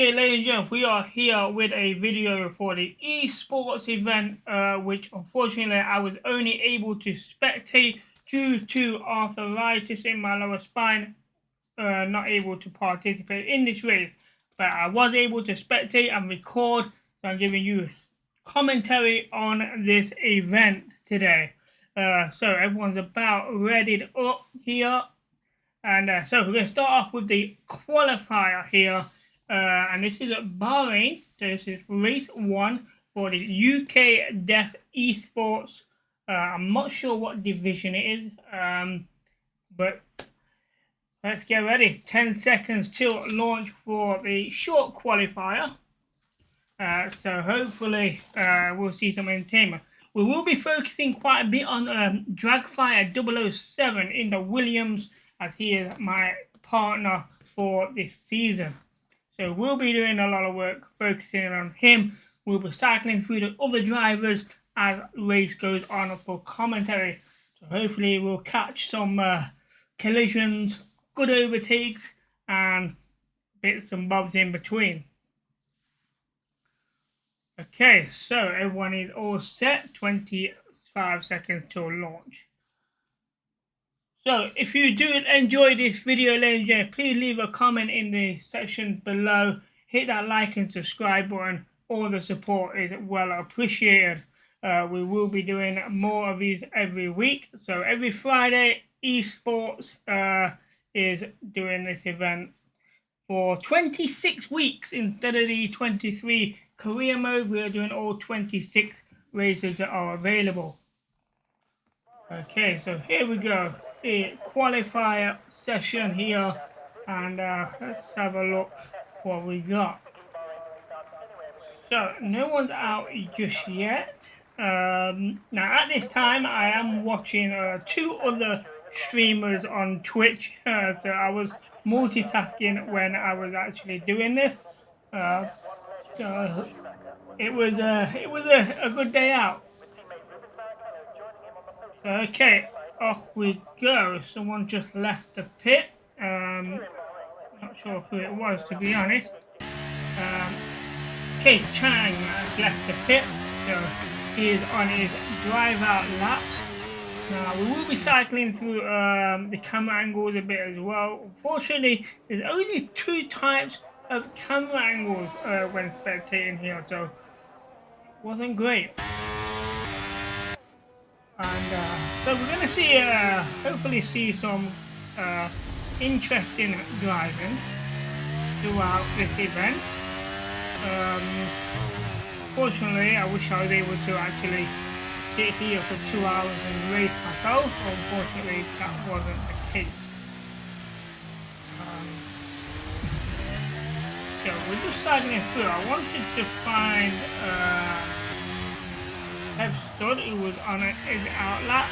Hey ladies and gentlemen, we are here with a video for the esports event, which unfortunately I was only able to spectate due to arthritis in my lower spine, not able to participate in this race. But I was able to spectate and record, so I'm giving you commentary on this event today. So everyone's about readied up here. And so we're going to start off with the qualifier here. And this is at Bahrain. So this is race 1 for the UK Deaf Esports. I'm not sure what division it is, but let's get ready. 10 seconds till launch for the short qualifier. So hopefully we'll see some entertainment. We will be focusing quite a bit on Dragfire 007 in the Williams, as he is my partner for this season. So we'll be doing a lot of work focusing on him. We'll be cycling through the other drivers as race goes on for commentary. So hopefully we'll catch some collisions, good overtakes, and bits and bobs in between. Okay, so everyone is all set. 25 seconds till launch. So if you do enjoy this video, ladies and gentlemen, please leave a comment in the section below. Hit that like and subscribe button. All the support is well appreciated. We will be doing more of these every week. So every Friday, esports is doing this event for 26 weeks instead of the 23 career mode. We are doing all 26 races that are available. Okay, so here we go. The qualifier session here, and let's have a look what we got. So no one's out just yet. Now at this time I am watching 2 other streamers on Twitch, so I was multitasking when I was actually doing this. So it was a good day out. Okay, off we go. Someone just left the pit. Not sure who it was, to be honest. Kate Chang has left the pit, so he is on his drive out lap. Now we will be cycling through the camera angles a bit as well. Unfortunately, there's only 2 types of camera angles when spectating here, so it wasn't great. And so we're going to see, hopefully see some interesting driving throughout this event. Fortunately, I wish I was able to actually sit here for 2 hours and race myself. Unfortunately, that wasn't the case. So we're just cycling through. I wanted to find Hev Stud, who was on his outlap.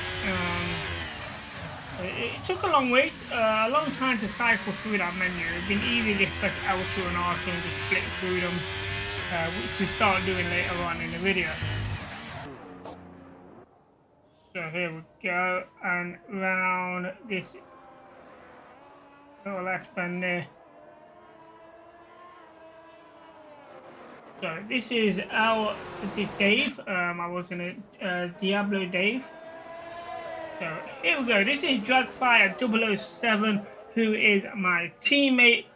It took a long time to cycle through that menu. It'd been easy to press L2 and R2 and just split through them, which we start doing later on in the video. So here we go, and round this little S-bend there. So this is Dave. I was in a Diablo Dave. So here we go. This is Dragfire 007, who is my teammate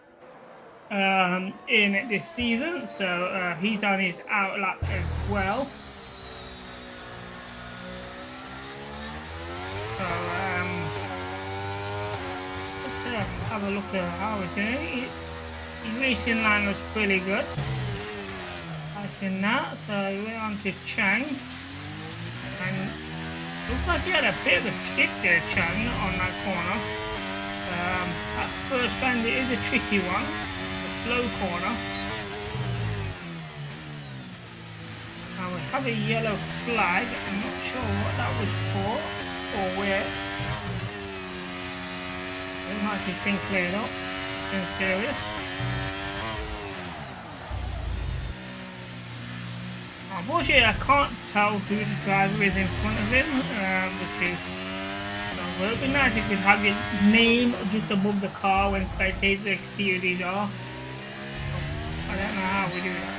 in this season. So he's on his outlap as well. So let's have a look at how he's doing. His racing line looks pretty good. In that, so we went on to Chang, and looks like he had a bit of a skip there, Chang, on that corner. That first bend is a tricky one, a slow corner. And we have a yellow flag. I'm not sure what that was for or where. It might have been cleared up. Been serious. Unfortunately, I can't tell who the driver is in front of him, because it would be nice if you could have your name just above the car when spectators see who these are. do that.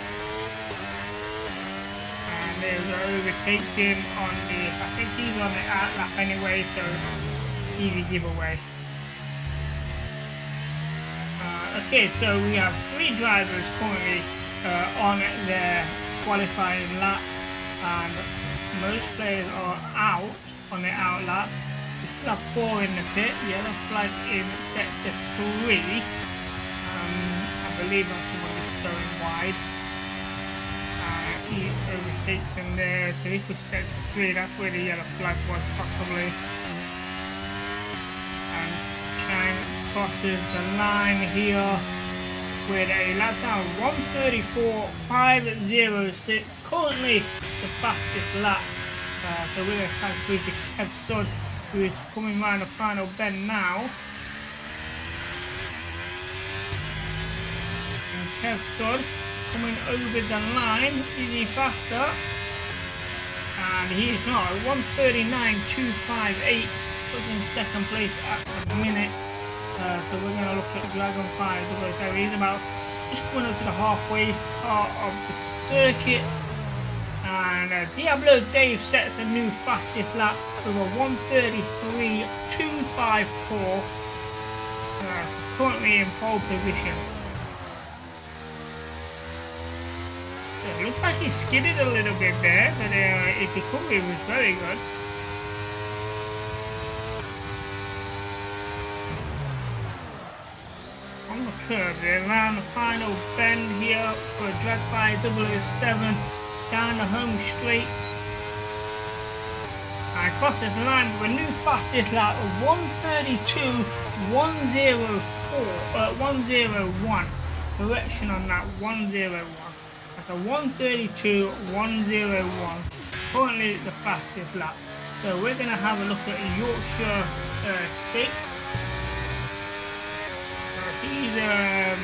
And there's overtake him on the, I think he's on the out lap anyway, so easy giveaway. Okay, so we have 3 drivers currently on their qualifying lap, and most players are out on the out lap. We still have 4 in the pit. Yellow flag in sector 3. I believe that's the one that's going wide. He overtakes him there, so this was sector 3. That's where the yellow flag was possibly. And Chang crosses the line here with a lap time 1:34.506, currently the fastest lap. So we're going to transfer to Kev Stud, who is coming round the final bend now. And Kev Stud coming over the line. Is he faster? And he is not. 1:39.258, puts in second place at the minute. So we're going to look at Dragon 5. So he's about just coming up to the halfway part of the circuit. And Diablo Dave sets a new fastest lap with a 1:33.254. Currently in pole position. So it looks like he skidded a little bit there, but his recovery was very good. On the curve, they're around the final bend here for Drag 5 007 down the home straight. And crosses the line with a new fastest lap of 1:32.101. Correction on that, 1:01. That's a 1:32.101. Currently the fastest lap. So we're going to have a look at Yorkshire Stakes. He's a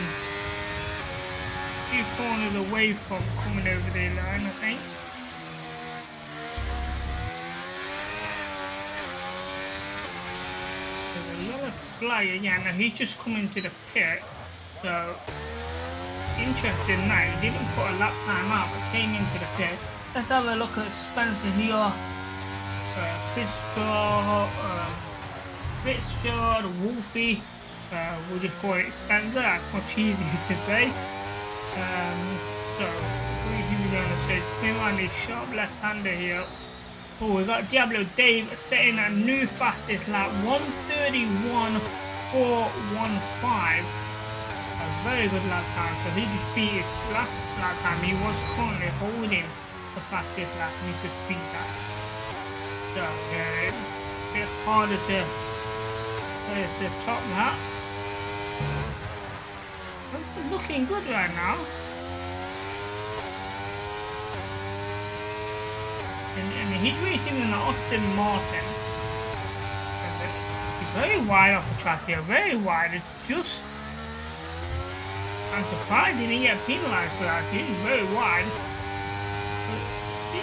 few corners away from coming over the line, I think. There's a yellow flag again, and he's just coming to the pit. So, interesting now, he didn't put a lap time out, but came into the pit. Let's have a look at Spencer here. Fitzgerald, Wolfie. We'll just call it Spencer, that's much easier to say. So, who are we going to say? Spin on the sharp left-hander here. Oh, we've got Diablo Dave setting a new fastest lap, 1:31.415. A very good lap time, so he just beat his last lap time. He was currently holding the fastest lap, and he could beat that. So, it's a bit harder to top that. It's looking good right now. And he's racing in the Aston Martin. He's very wide off the track here, very wide. It's just, I'm surprised he didn't get penalised for that. He's very wide.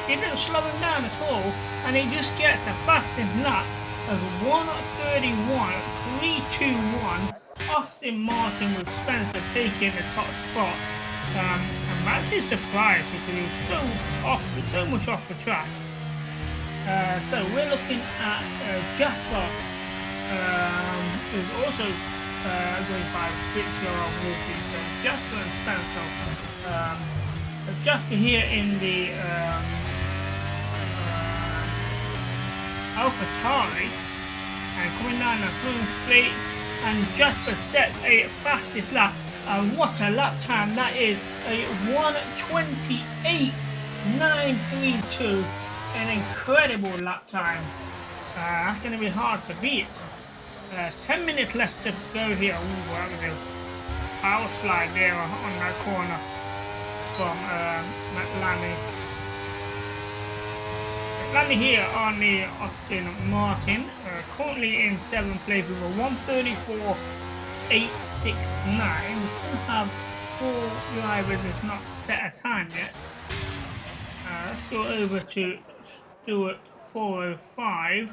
It didn't slow him down at all, and he just gets the fastest lap of 1:31.321. Aston Martin with Spencer taking the top spot. I'm actually surprised because he was so much off the track. So we're looking at Jasper, who's also going by Fitzgerald Wolfie. So Jasper and Spencer. Jasper here in the AlphaTauri, and coming down the home straight, and Jasper sets a fastest lap, and what a lap time that is, a 1:28.932, an incredible lap time. That's going to be hard to beat. 10 minutes left to go here. Ooh, that was a power slide there on that corner from McLaren. McLaren here on the Aston Martin, currently in 7th place with a 1:34.869. We still have 4 drivers that's not set a time yet. Let's go over to Stuart 405.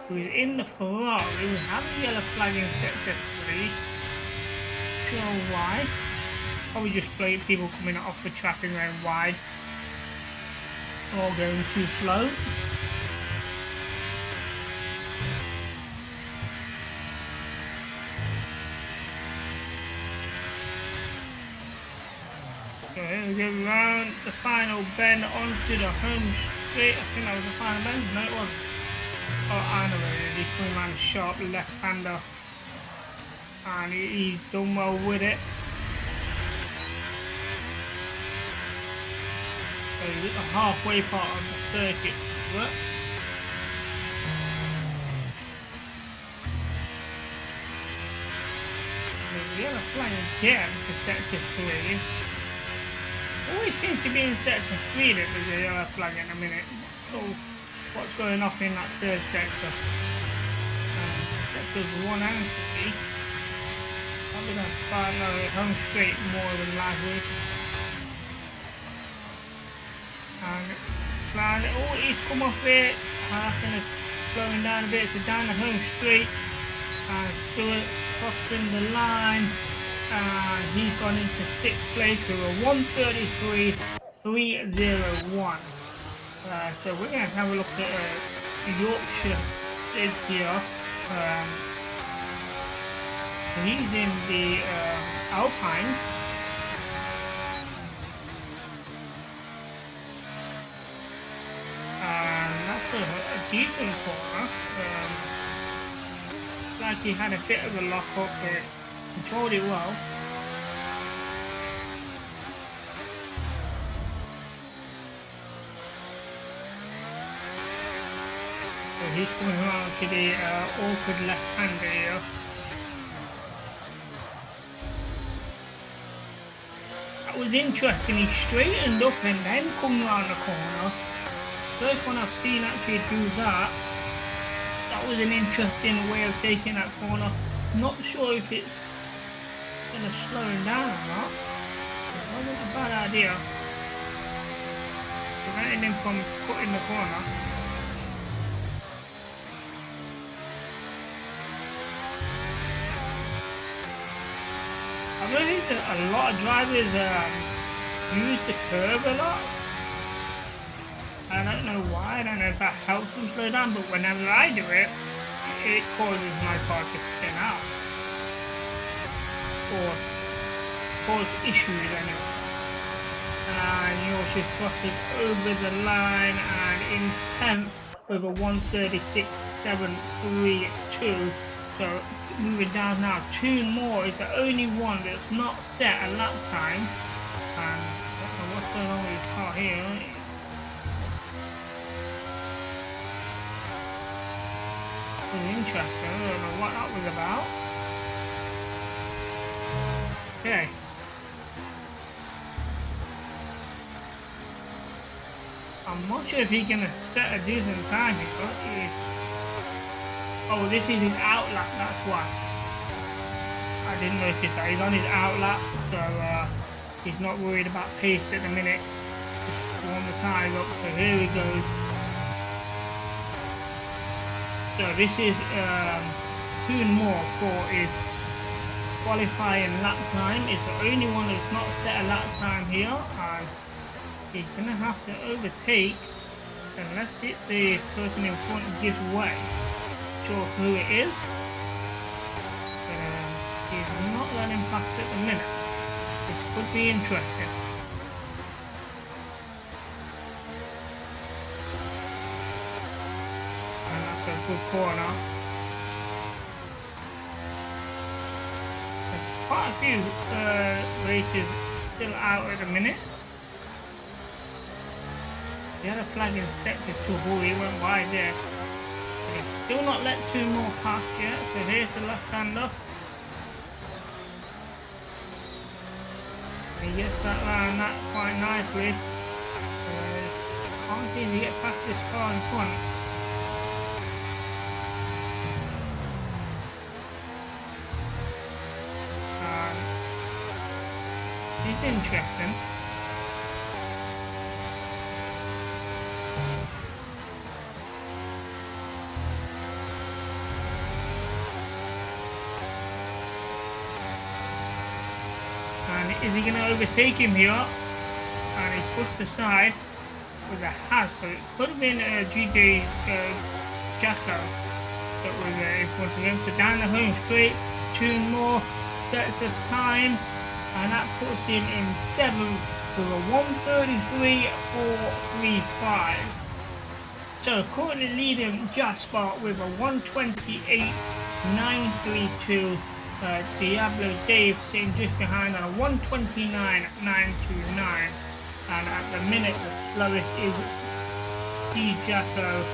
Who's in the Ferrari. We have the yellow flag in sector 3. know why. Probably just people coming off the track and going wide. Or going too slow. So here we go round the final bend onto the home straight. I think that was the final bend. No, it was. Oh, I know it is. He's coming around a sharp left-hander. And he's done well with it. So he's at the halfway part of the circuit. But the yellow flag again for sector 3. Always seems to be in sector 3 that there's a yellow flag in a minute. So what's going off in that third sector? Sectors 1 and 3. Probably going to follow it home straight more than likely. And round it, oh, he's come off it. I reckon it's slowing down a bit, so down the home straight. And Stewart crossing the line. And he's gone into 6th place with a 1:33.301. So we're going to have a look at Yorkshire Sid here. He's in the Alpine. And that's a decent corner. Like he had a bit of a lock up, but controlled it well. So he's coming around to the awkward left-hander here. That was interesting. He straightened up and then come around the corner. First one I've seen actually do that. That was an interesting way of taking that corner. Not sure if it's going to slow him down or not. It wasn't a bad idea. Preventing him from cutting the corner. I've noticed that a lot of drivers use the curve a lot. I don't know why, I don't know if that helps them slow down, but whenever I do it, it causes my car to spin out. Or cause issues anyway. And you also crossed it over the line and in 10th with a 1:36.732. So moving down now, 2 more is the only one that's not set a lap time. And I don't know what's going on with his car here. Interesting, I don't know what that was about. Okay. I'm not sure if he's gonna set a decent time here. Oh, this is his out lap, that's why. I didn't notice that. He's on his out lap, so he's not worried about pace at the minute. Just warm the tyres up, so here he goes. So this is 2 more for his qualifying lap time. It's the only one that's not set a lap time here, and he's going to have to overtake unless the person in front gives way. Not sure who it is. He's not letting pass at the minute. This could be interesting. A good corner. There's quite a few races still out at the minute. The other flag in sector 2, he went wide there. But he's still not let 2 more pass yet, so here's the left-hander. He gets that round that quite nicely. Can't seem to get past this car in front. It's interesting. Is he going to overtake him here? And he's pushed aside with a has, so it could have been GJ Jacko that was in front of him. So down the home straight, 2 more sets of time, and that puts him in 7th with a 1:33.435. So currently leading Jasper with a 1:28.932. Diablo Dave sitting just behind on a 1:29.929. And at the minute the slowest is D Jacko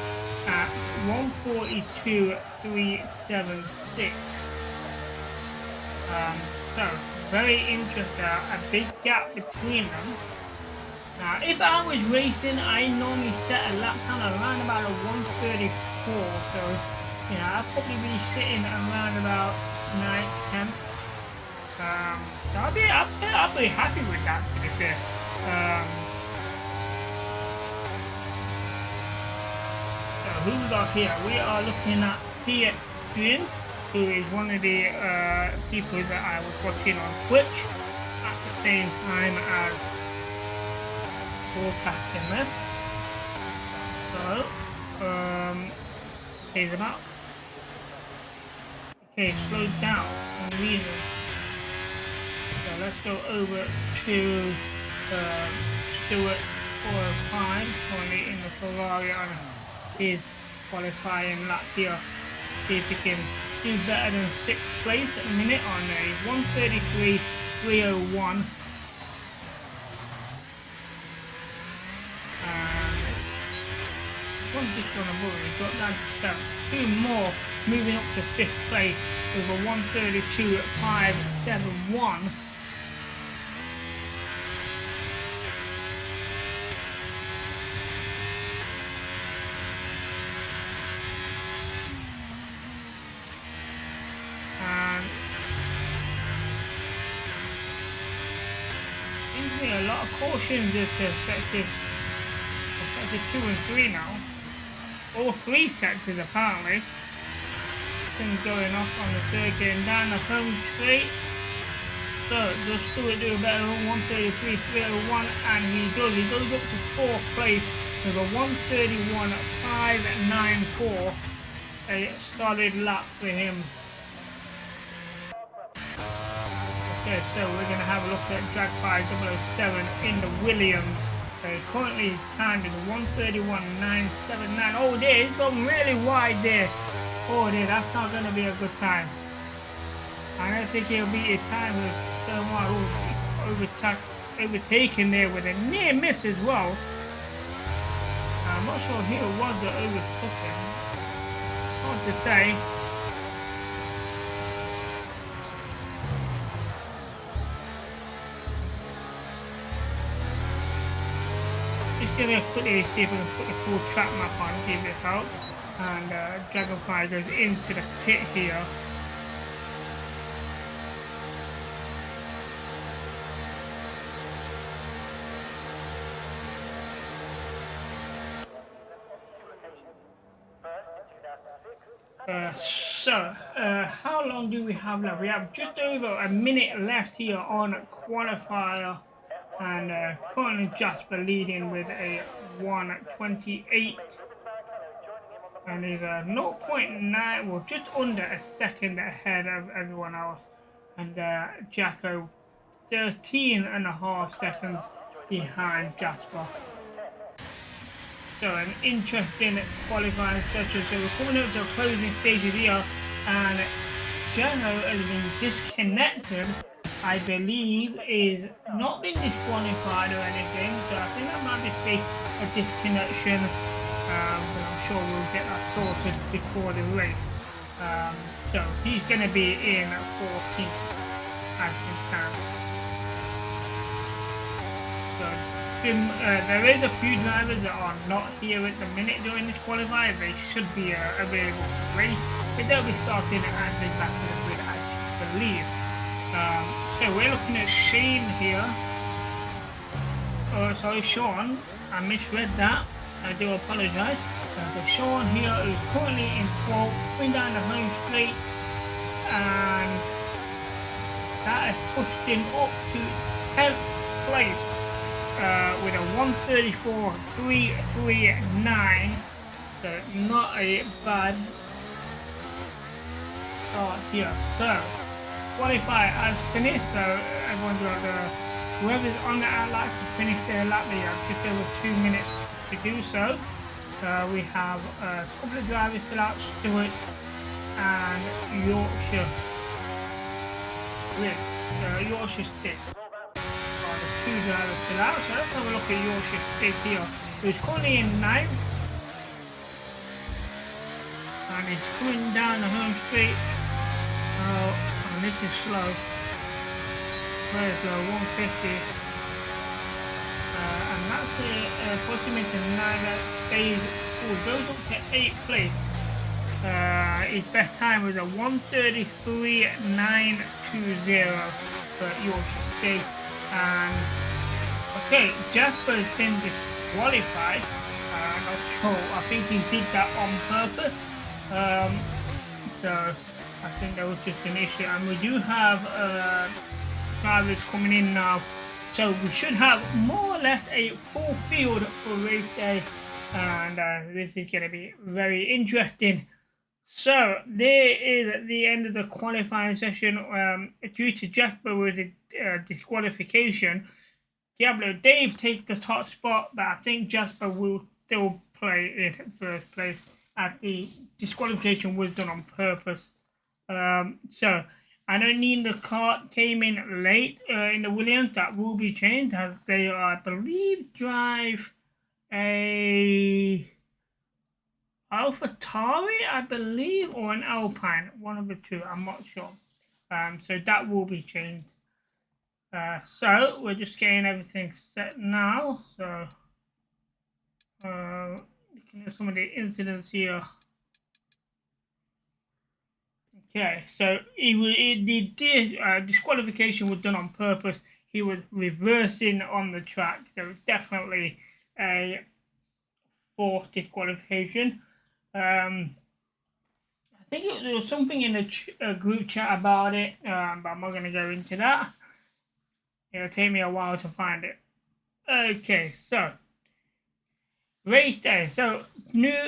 at 1:42.376. So very interesting, a big gap between them. Now if I was racing, I normally set a lap time around about a 1:34, so you know I'll probably be sitting around about 9:10. So I'll be happy with that, to be fair. So who we got here? We are looking at Fiat Jun, who is one of the people that I was watching on Twitch at the same time as broadcasting this. So, here's him out. Okay, slowed down for some reason. So let's go over to Stuart 405, currently in the Ferrari on his qualifying lap here. See if he can do better than 6th place at the minute on a 1:33.301. And one just on a board, he's got down to 7th. 2 more moving up to 5th place with a 1:32.571. A lot of cautions at sectors 2 and 3 now. All 3 sectors apparently. Things going off on the circuit and down the home straight. So does Stuart do a better on 1:33.301, and he does. He goes up to 4th place with a 1:31.594. A solid lap for him. Okay, so we're going to have a look at Drag 5007 in the Williams. Currently timed is 1:31.979. Oh dear, it's gone really wide there. Oh dear, that's not going to be a good time. I don't think he'll beat his time with someone overtaken there with a near miss as well. I'm not sure who it was that overtook him. Hard to say. Just going to quickly see if we can put the full track map on, see if it helps. And Dragonfly goes into the pit here. How long do we have left? We have just over a minute left here on qualifier. And currently Jasper leading with a 1:28, and is 0.9, well just under a second ahead of everyone else, and Jacko 13.5 seconds behind Jasper. So an interesting qualifying session. So we're coming up to a closing stages here, and Jacko has been disconnected. I believe is not been disqualified or anything, so I think that might just be a disconnection, but I'm sure we'll get that sorted before the race. So he's going to be in 14th as it stands. So there is a few drivers that are not here at the minute during this qualifier. They should be available for the race, but they'll be starting at the back of the grid, I believe. So we're looking at Shane here. Oh, sorry, Sean. I misread that. I do apologise. So Sean here is currently in 12th, going down the home straight, and That has pushed him up to 10th place with a 1:34.339. So not a bad start here. So qualify has finished. So everyone's got whoever's on the outlap to finish their lap. They have just over 2 minutes to do so. We have a couple of drivers still out, Stewart and Yorkshire. With Yorkshire stick. The two drivers still out. So let's have a look at Yorkshire stick here. He's currently in 9th. And he's coming down the home straight. And this is slow. Very slow, 150. And that's puts him into 9. That stays, goes up to 8th place. His best time was a 1:33.920 for Yorkshire State. And okay, Jasper's been disqualified. I'm not sure. I think he did that on purpose. So I think that was just an issue. And we do have drivers coming in now. So we should have more or less a full field for race day. And this is going to be very interesting. So there is at the end of the qualifying session, due to Jasper with a disqualification, Diablo Dave takes the top spot, but I think Jasper will still play in first place as the disqualification was done on purpose. So I know Nina Kart came in late in the Williams. That will be changed as they, I believe, drive a AlphaTauri, I believe, or an Alpine, one of the two, I'm not sure. So that will be changed. So we're just getting everything set now. So looking at some of the incidents here. Okay, so the disqualification was done on purpose. He was reversing on the track, so definitely a fourth disqualification. I think there was something in the group chat about it, but I'm not going to go into that. It'll take me a while to find it. Okay, so race day. So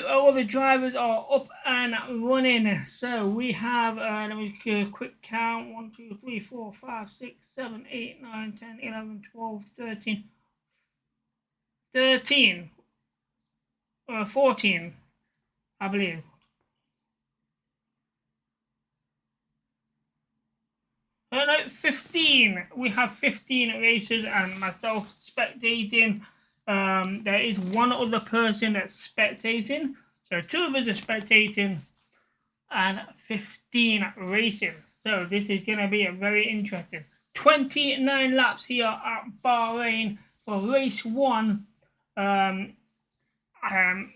all the drivers are up and running. So we have, let me do a quick count. 1, 2, 3, 4, 5, 6, 7, 8, 9, 10, 11, 12, 13, 14, I believe. No, 15. We have 15 racers and myself spectating. There is one other person that's spectating. So 2 of us are spectating and 15 racing. So this is going to be a very interesting. 29 laps here at Bahrain for race 1. I'm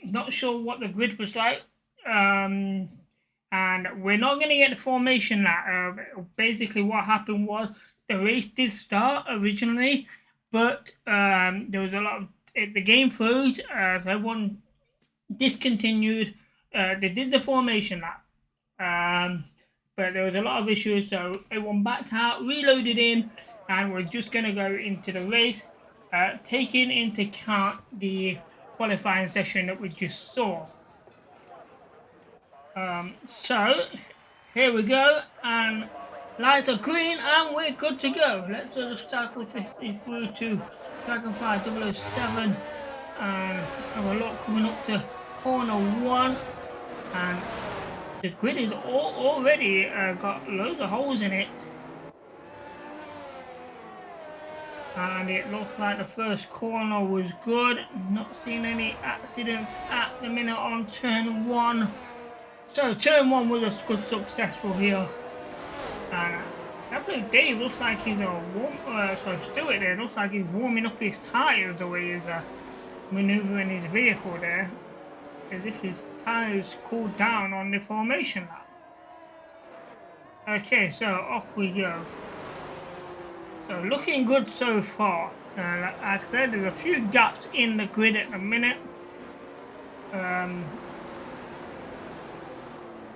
not sure what the grid was like. And we're not going to get the formation lap. Basically what happened was the race did start originally, but there was a lot of the game froze. So everyone discontinued. They did the formation lap, but there was a lot of issues, so everyone backed out, reloaded in, and we're just going to go into the race, taking into account the qualifying session that we just saw. So here we go, and lights are green and we're good to go. Let's just start with this through to Dragonfly 007 and have a look coming up to corner 1, and the grid is already got loads of holes in it, and it looks like the first corner was good. Not seeing any accidents at the minute on turn 1. So turn 1 was a good successful here, and I believe Dave looks like he's Stewart there looks like he's warming up his tyres the way he's manoeuvring his vehicle there, as if his tyres cooled down on the formation lap. Okay, so off we go. So looking good so far. Like I said, there's a few gaps in the grid at the minute.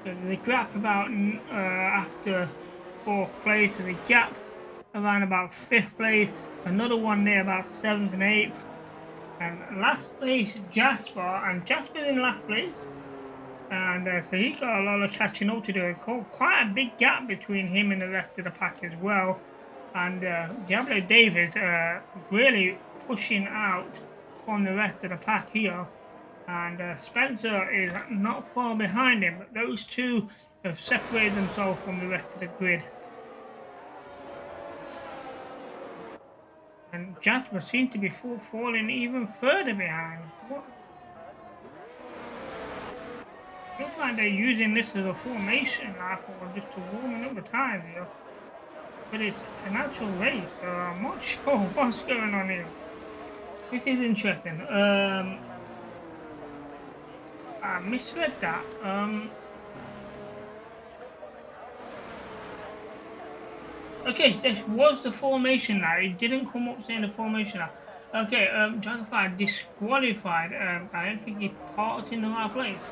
There's a gap about after 4th place, there's a gap around about 5th place, another one there about 7th and 8th, and last place Jasper, and Jasper's in last place, and so he's got a lot of catching up to do. Quite a big gap between him and the rest of the pack as well, and Diablo Davis really pushing out from the rest of the pack here, and Spencer is not far behind him, but those two have separated themselves from the rest of the grid. And Jasper seems to be falling even further behind. What? Looks like they're using this as a formation lap or just to warming up the tires here. But it's an actual race, so I'm not sure what's going on here. This is interesting. I misread that. Okay, this was the formation now. It didn't come up saying the formation now. Okay, Dragonfire disqualified. I don't think he parked in the right place.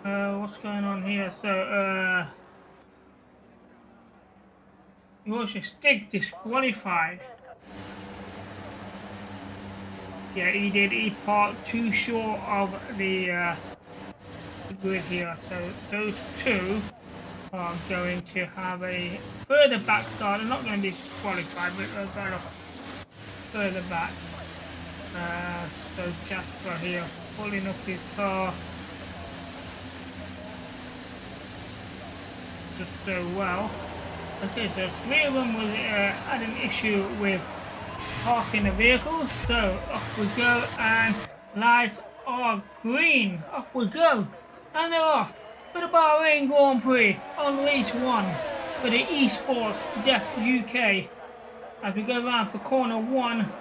What's going on here? So, Yorkshire Stick disqualified. Yeah, he did. He parked too short of the grid here. So those two are going to have a further back start. They're not going to be disqualified, but they're going to further back. So Jasper here pulling up his car just so well. Okay, so 3 of them was had an issue with parking the vehicles. So off we go, and lights are green. Off we go, and they're off for the Bahrain Grand Prix on race 1 for the Esports Def UK. As we go around for corner 1,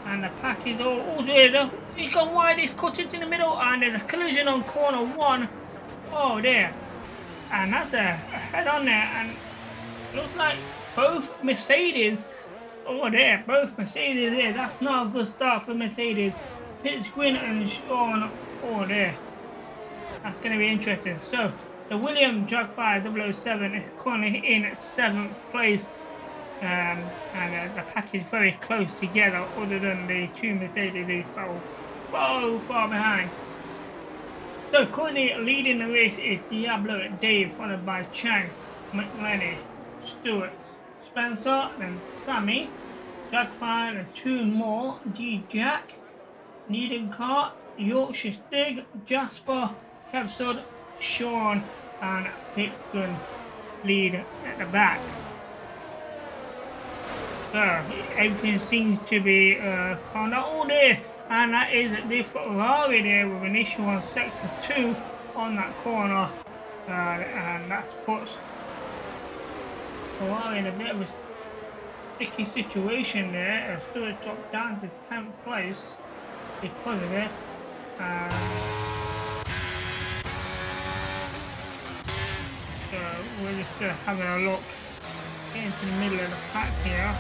and the pack is all there. He's gone wide, he's cut into the middle, and there's a collision on corner 1. Oh there, and that's a head on there, and looks like both Mercedes. Oh there, both Mercedes there. That's not a good start for Mercedes. Pitts Gwyn and Sean. Oh there. That's going to be interesting. So, the William Dragfire 007 is currently in 7th place. And the pack is very close together, other than the 2 Mercedes who fell so far behind. So, currently leading the race is Diablo Dave, followed by Chang, McLenny, Stewart, Spencer, then Sammy, Dragfire, and 2 more, G-Jack, Needham Cart, Yorkshire Stig, Jasper, Kev Sud, Sean, and Pitgun lead at the back. So everything seems to be kind of all there, and that is the Ferrari there with an issue on sector 2 on that corner, and that's puts Ferrari in a bit of a sticky situation there. Still dropped down to 10th place because of it. So we're just having a look into the middle of the pack here.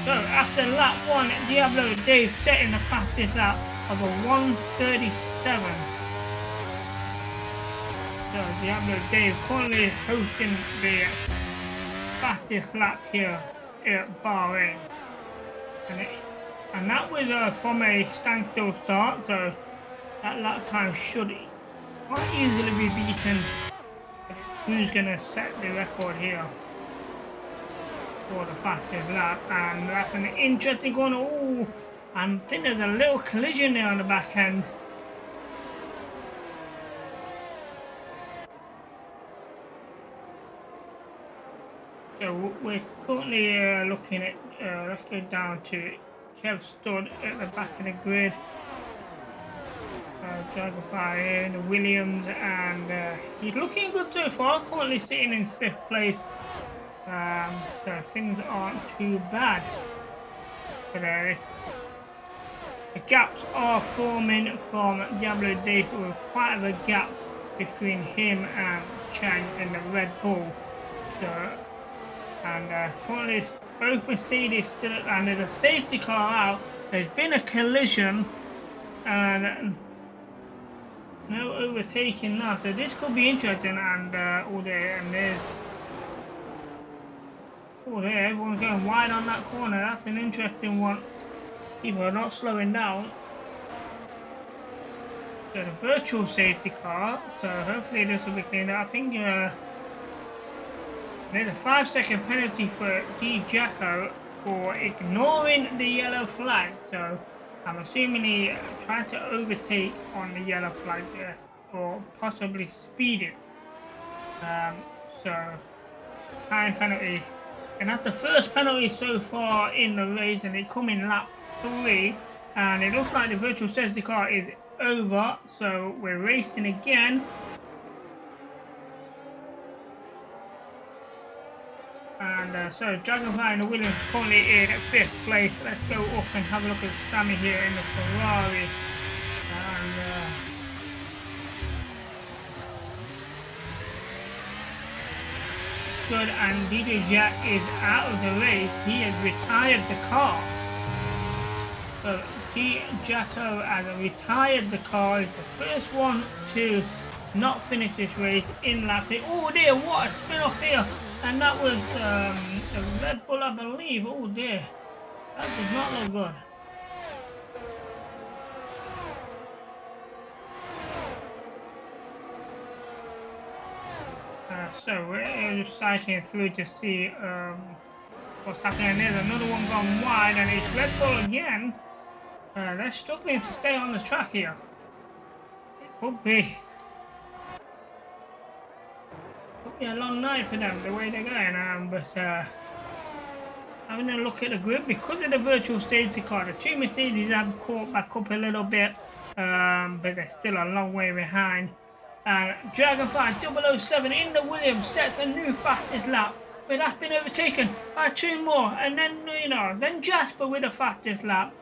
So after lap 1, Diablo Dave setting the fastest lap of a 1:37. So Diablo Dave currently hosting the fastest lap here at Bahrain. And that was from a standstill start, so that lap time should quite easily be beaten. Who's going to set the record here for the fastest lap? And that's an interesting one. Oh, I think there's a little collision there on the back end. So we're currently looking at, let's go down to Kev Stud at the back of the grid. Dragonfire in, Williams, and he's looking good so far, currently sitting in 5th place. So things aren't too bad. But the gaps are forming from Diablo Dave, with quite a gap between him and Chang in the Red Bull. So, and currently both Mercedes still, and there's a safety car out. There's been a collision, and No overtaking now, so this could be interesting. And oh there, and there's there, everyone's going wide on that corner. That's an interesting one. People are not slowing down. So the virtual safety car, so hopefully this will be cleaned up. I think there's a 5-second penalty for Di Giaco for ignoring the yellow flag. So I'm assuming he tried to overtake on the yellow flag there, or possibly speeding. So time penalty, and that's the first penalty so far in the race, and it come in lap 3. And it looks like the virtual safety car is over, so we're racing again. And so Dragonfly and the Williams currently in 5th place. Let's go up and have a look at Sammy here in the Ferrari. And good, and DJ Jack is out of the race. He has retired the car. So Di Giaco has retired the car. He's the first one to not finish this race in lap 3. Oh dear, what a spin off here. And that was a Red Bull, I believe. Oh dear, that does not look good. So we're just cycling through to see what's happening. There's another one gone wide, and it's Red Bull again. They're struggling to stay on the track here. It could be a long night for them, the way they're going. But having a look at the grid, because of the virtual safety car, the two Mercedes have caught back up a little bit, but they're still a long way behind. And Dragonfly 007 in the Williams sets a new fastest lap, but that's been overtaken by 2 more. And then, then Jasper with the fastest lap.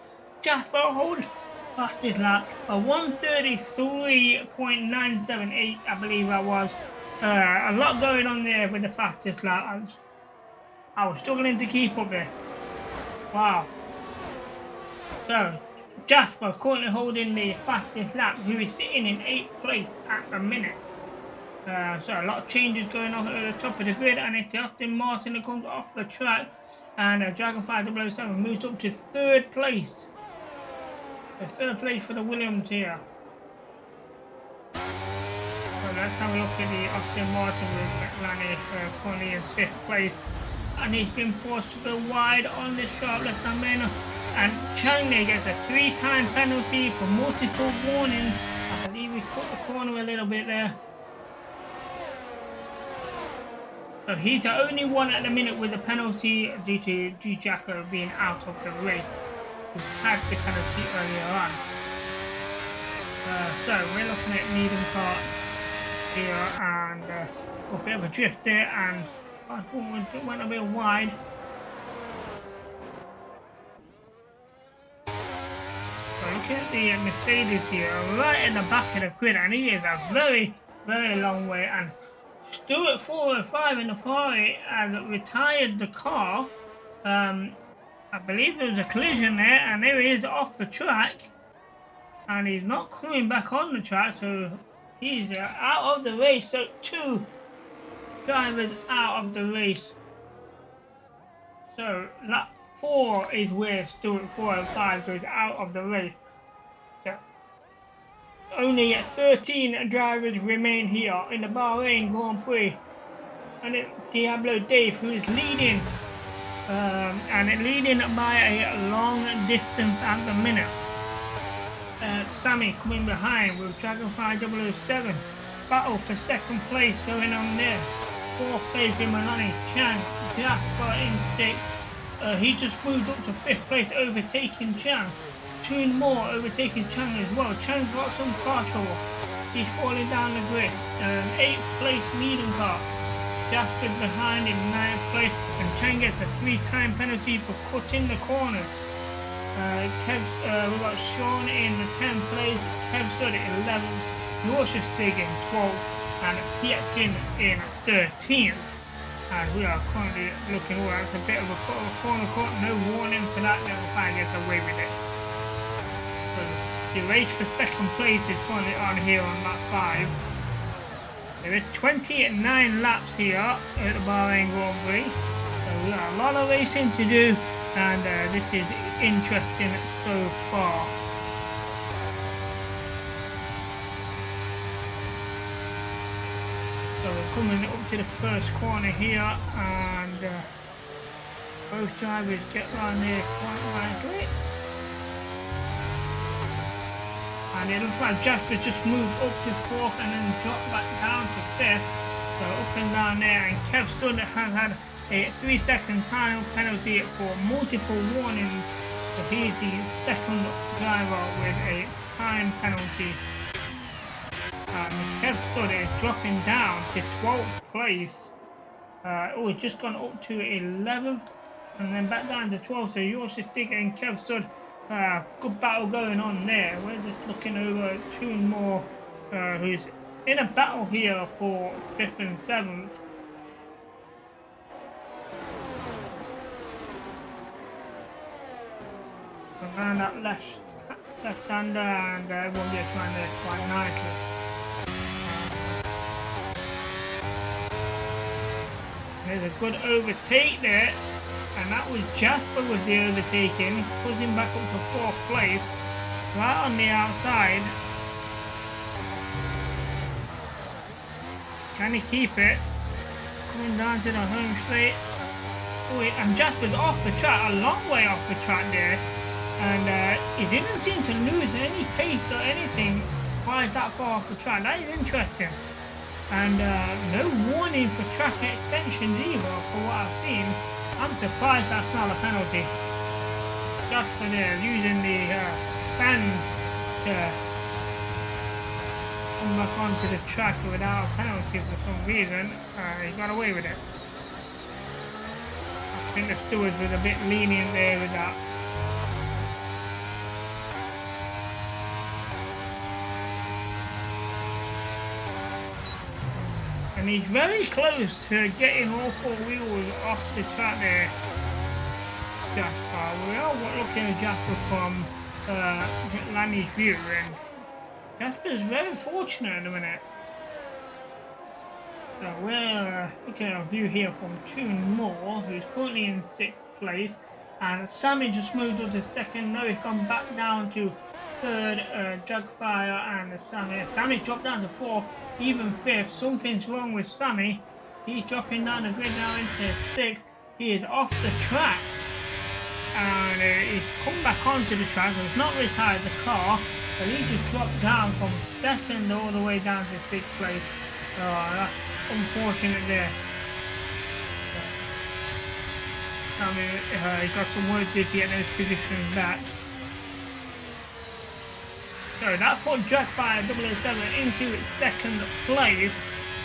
Jasper holds fastest lap, a 1:33.978, I believe that was. A lot going on there with the fastest lap. I was struggling to keep up there. Wow. So Jasper currently holding the fastest lap. He is sitting in 8th place at the minute. So a lot of changes going on at the top of the grid, and it's the Aston Martin that comes off the track, and Dragonfly 007 moves up to 3rd place. The 3rd place for the Williams here. So let's have a look at the Aston Martin with McLaren currently in 5th place, and he's been forced to go wide on this sharp left-hand lane. And Chang gets a 3-time penalty for multiple warnings. I believe he cut the corner a little bit there. So he's the only one at the minute with a penalty due to Di Giaco being out of the race, who had the penalty earlier on. So we're looking at Needham Kart here, and a bit of a drift there, and I thought it went a bit wide. So looking at the Mercedes here, right in the back of the grid, and he is a very, very long way. And Stuart 405 in the Ferrari has retired the car. I believe there was a collision there, and there he is off the track, and he's not coming back on the track, so he's out of the race. So 2 drivers out of the race. So lap 4 is where Stuart 405 goes out of the race. So only 13 drivers remain here in the Bahrain Grand Prix, and Diablo Dave, who is leading, and leading by a long distance at the minute. Sammy coming behind with Dragonfly 007. Battle for 2nd place going on there. 4th place with Milani, Chang, Jasper in 6th. He just moved up to 5th place, overtaking Chang. 2 more overtaking Chang as well. Chang's got some car trouble. He's falling down the grid. 8th place Needham Kart. Jasper's behind in 9th place, and Chang gets a 3-time penalty for cutting the corner. We've got Sean in the 10th place, Kev Stud at 11th, Lauscher Stig in 12th, and Pietkin in 13th. And we are currently looking, that's a bit of a corner cut, no warning for that, Dragonfly gets away with it. So The race for second place is currently on here on lap 5. There is 29 laps here at the Bahrain Grand Prix. So we got a lot of racing to do, and this is interesting so far. So we're coming up to the first corner here, and both drivers get round there quite nicely. And it looks like Jasper just moved up to 4th and then dropped back down to 5th. So up and down there, and Kev Stud has had a 3-second time penalty for multiple warnings. So he's the second driver with a time penalty. And Kev Stud is dropping down to 12th place. He's just gone up to 11th and then back down to 12th. So Yoshi Sticker and Kev Stud. Good battle going on there. We're just looking over two more who's in a battle here for 5th and 7th. Around that left-hander, and everyone gets around there quite nicely. There's a good overtake there. And that was Jasper with the overtaking, pulls him back up to 4th place, right on the outside. Can he keep it? Coming down to the home straight. Oh, and Jasper's off the track, a long way off the track there. And he didn't seem to lose any pace or anything quite that far off the track. That is interesting. And no warning for track extensions either, for what I've seen. I'm surprised that's not a penalty. Just for there, using the sand to come back onto the track without a penalty for some reason. He got away with it. I think the stewards was a bit lenient there with that. And he's very close to getting all 4 wheels off the track there, Jasper. We are looking at Jasper from Lanny's view, and Jasper's very fortunate at the minute. So we're looking at a view here from Toon Moore, who's currently in 6th place, and Sammy just moved up to 2nd. Now he's gone back down to 3rd, Jugfire and Sammy. Sammy dropped down to 4th. Even 5th. Something's wrong with Sammy. He's dropping down the grid now into 6th. He is off the track, and he's come back onto the track. He's not retired the car, but he just dropped down from 2nd all the way down to 6th place. So that's unfortunate there. Sammy, he got some work to get those positions back. So that put Jetfire 007 into 2nd place,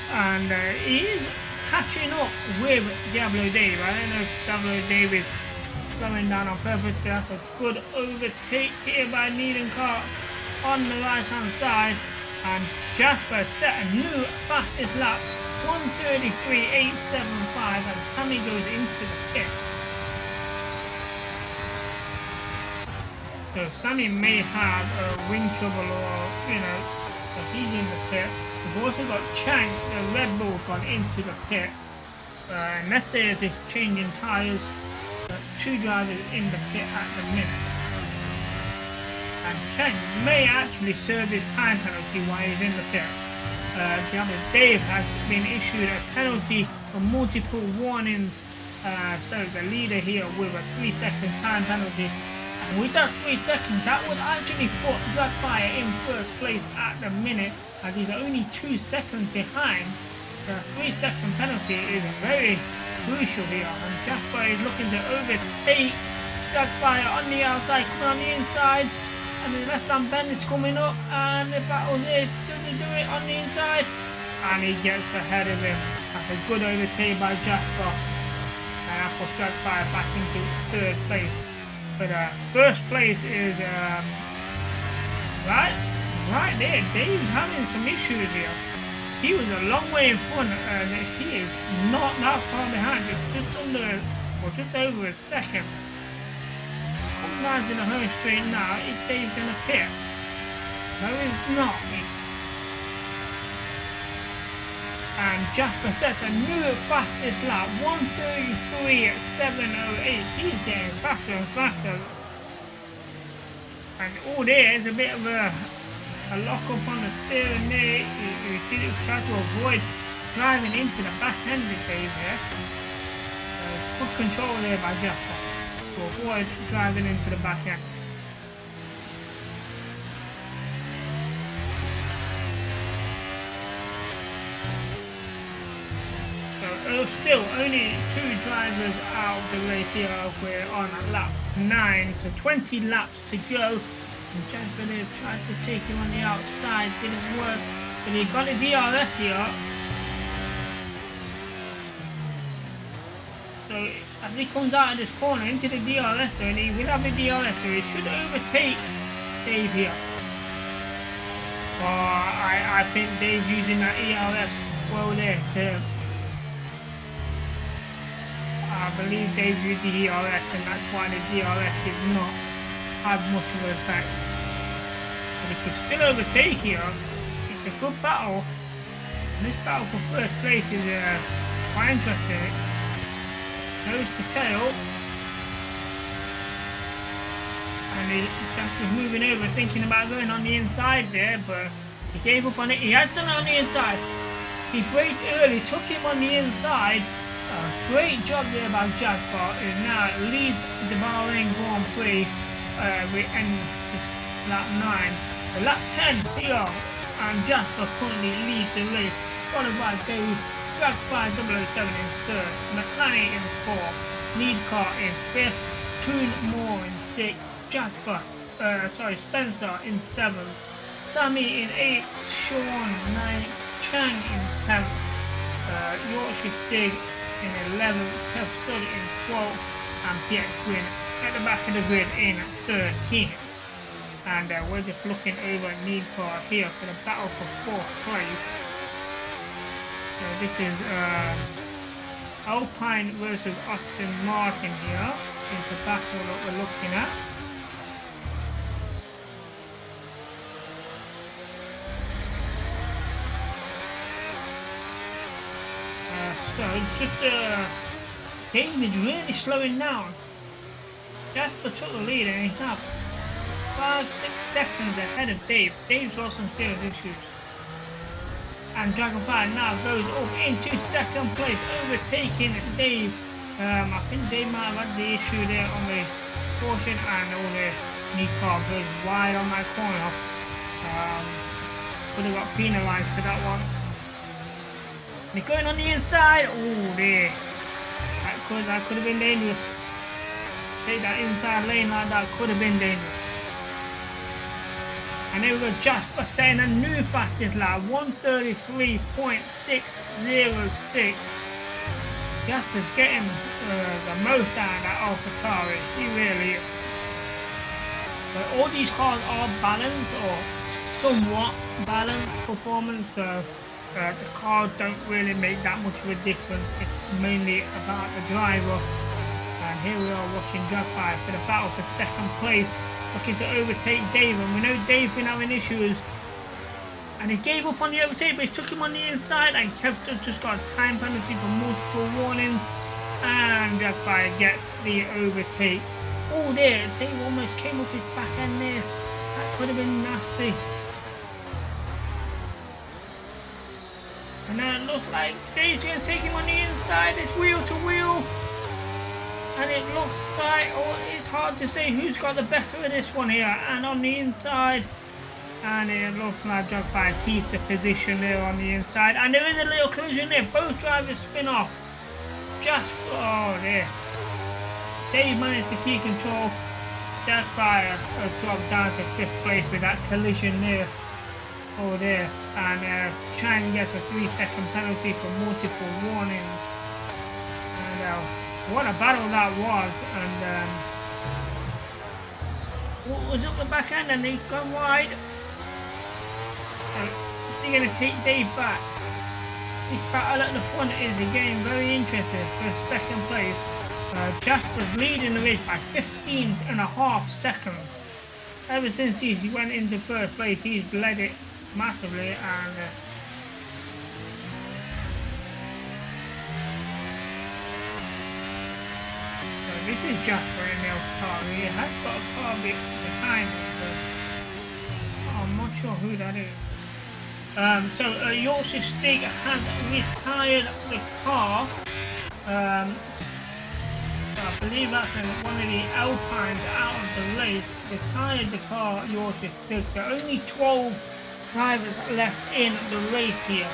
and he is catching up with Diablo Dave. I don't know if Diablo Dave is slowing down on purpose. That's a good overtake here by Needham Car on the right hand side, and Jasper set a new fastest lap, 1:33.875, and Sammy goes into the pit. So Sammy may have wind trouble, or, so he's in the pit. We've also got Chang, the Red Bull, gone into the pit. Next day is changing tyres. 2 drivers in the pit at the minute. And Chang may actually serve his time penalty while he's in the pit. Dave has been issued a penalty for multiple warnings. So the leader here with a 3-second time penalty. And with that 3 seconds, that would actually put Blackfire in 1st place at the minute, as he's only 2 seconds behind. The 3-second penalty is very crucial here, and Jasper is looking to overtake Blackfire on the outside, coming on the inside, and the left-hand bend is coming up, and the battle is going to do it on the inside, and he gets ahead of him. That's a good overtake by Jasper, and that puts Blackfire back into 3rd place. But 1st place is right there. Dave's having some issues here. He was a long way in front, and he is not that far behind. It's just under, or just over a second. Come down to the home straight now. It's Dave's in the pit. No, it's not. And Jasper sets a new fastest lap, 1:33.708. He's getting faster and faster. And all there is a bit of a lock up on the steering there. You try to avoid driving into the back end of the Dave here. Good control there by Jasper to avoid driving into the back end. Still only 2 drivers out of the race here. We're on lap 9, so 20 laps to go. And Jasper tried to take him on the outside, didn't work, but he got a DRS here. So as he comes out of this corner into the DRS zone, he will have a DRS, so he should overtake Dave here. I think Dave's using that ERS well there to, I believe Dave's used the ERS, and that's why the DRS did not have much of an effect. But he could still overtake here. It's a good battle. And this battle for first place is quite interesting. Nose to tail. And he's just moving over, thinking about going on the inside there, but he gave up on it. He had done it on the inside. He braked early, took him on the inside. Great job there by Jasper, who now leads the Bahrain Grand Prix and lap 9. Lap 10 here, and Jasper currently leads the race, followed by Dave, Drag5 007 in 3rd, McLaren in 4th, Lead Car in 5th, Toon Moore in 6th, Spencer in 7th, Sammy in 8th, Sean 9th, Chang in 10th, Yorkshire Stig in 11th, Kev Stud in 12th, and Pierre Quinn at the back of the grid in 13th. And we're just looking over Lead Car here for the battle for 4th place. So this is Alpine versus Aston Martin here is the battle that we're looking at. So just David really slowing down. Jasper took the lead and he's up 5-6 seconds ahead of Dave. Dave's lost some serious issues. And Dragonfly now goes up into 2nd place, overtaking Dave. I think Dave might have had the issue there on the caution, and all the knee car goes wide on that corner. Would have got penalised for that one. They're going on the inside. Oh, there. That could have been dangerous. Take that inside lane like that could have been dangerous. And there we go, Jasper setting a new fastest lap, 1:33.606. Jasper's getting the most out of that AlphaTauri, he really is. But all these cars are balanced, or somewhat balanced performance, so the cars don't really make that much of a difference. It's mainly about the driver. And here we are watching Drag5 for the battle for 2nd place, looking to overtake Dave, and we know Dave's been having issues, and he gave up on the overtake, but he took him on the inside, and Kevston just got a time penalty for multiple warnings, and Drag5 gets the overtake. Oh, there, Dave almost came up his back end there. That could have been nasty. And now it looks like Dave's going to take him on the inside. It's wheel to wheel. And it looks like, it's hard to say who's got the better of this one here. And on the inside, and it looks like Drag5 keeps the position there on the inside. And there is a little collision there. Both drivers spin off. Just, there. Dave managed to keep control. Drag5 dropped down to 5th place with that collision there. There. And Chang gets a 3-second penalty for multiple warnings. And what a battle that was, and what was up the back end, and he's gone wide. Is he going to take Dave back? This battle at the front is again very interesting for 2nd place. Jasper's leading the race by 15.5 seconds. ever since he went into first place, he's led it massively, and so this is Jasper in the car. He has got a car bit behind him, so I'm not sure who that is. So Yorkshire Stig has retired the car. So I believe that's one of the Alpines out of the race. Retired the car, Yorkshire Stig. So only 12 drivers left in the race here.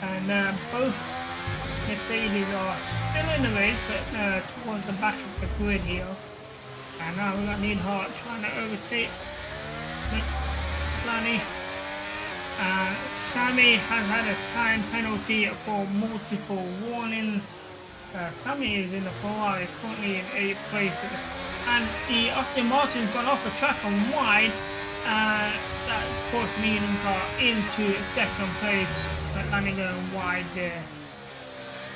And both Mercedes are still in the race, but towards the back of the grid here. And now we've got Neidhart trying to overtake McLaren. Sammy has had a time penalty for multiple warnings. Sammy is in the Ferrari, currently in 8th place. And the Aston Martin's gone off the track and wide. That forced Neidhart into 2nd place. McLaren going wide there.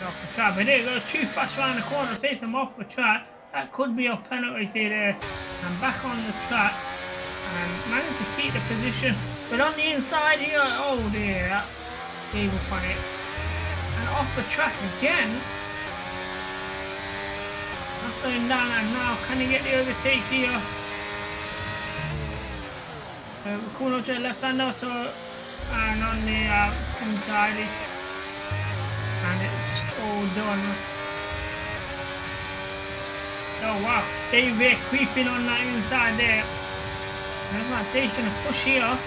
Off the track. But there you go, too fast around the corner, takes them off the track. That could be a penalty there. And back on the track. And managed to keep the position, but on the inside here, oh dear, that gave up on it. And off the track again. That's going down, and now can he get the overtake here? Cool to the left hander, so and on the inside, and it's all done. Oh wow, Dave Ray creeping on that inside there. Taking a push here,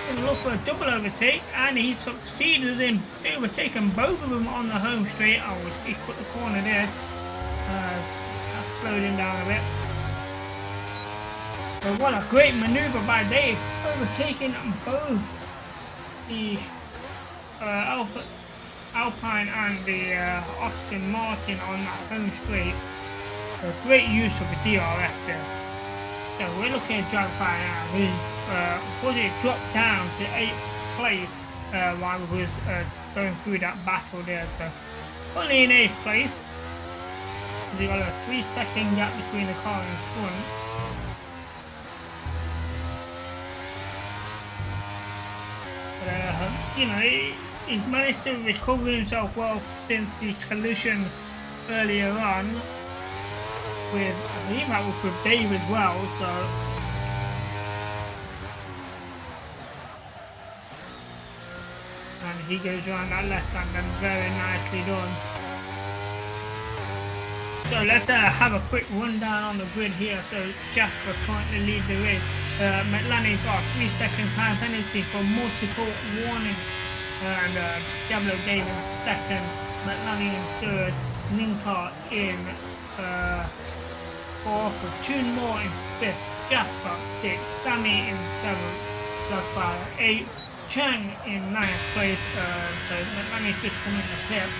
going to look for a double overtake, and he succeeded in overtaking both of them on the home straight. Oh, he put the corner there. That slowed him down a bit. But what a great manoeuvre by Dave, overtaking both the Alpine and the Aston Martin on that home straight. So great use of the DRS there. So we're looking at Jaguar now, who unfortunately dropped down to 8th place while we was going through that battle there. So only in 8th place. We've got a 3-second gap between the car in front. But you know, he's managed to recover himself well since the collision earlier on. With, I believe that was with Dave as well, so and he goes around that left hand and very nicely done. So let's have a quick rundown on the grid here. So Jasper currently leads the race. McLaren's got a 3-second time penalty for multiple warnings, and Diablo Dave in 2nd, McLaren in 3rd, Neidhart in 4th, with 2 more in 5th, Jasper 6th, Sammy in 7th, Jasper 8th, Chang in 9th place, so McLaren's just coming to 5th,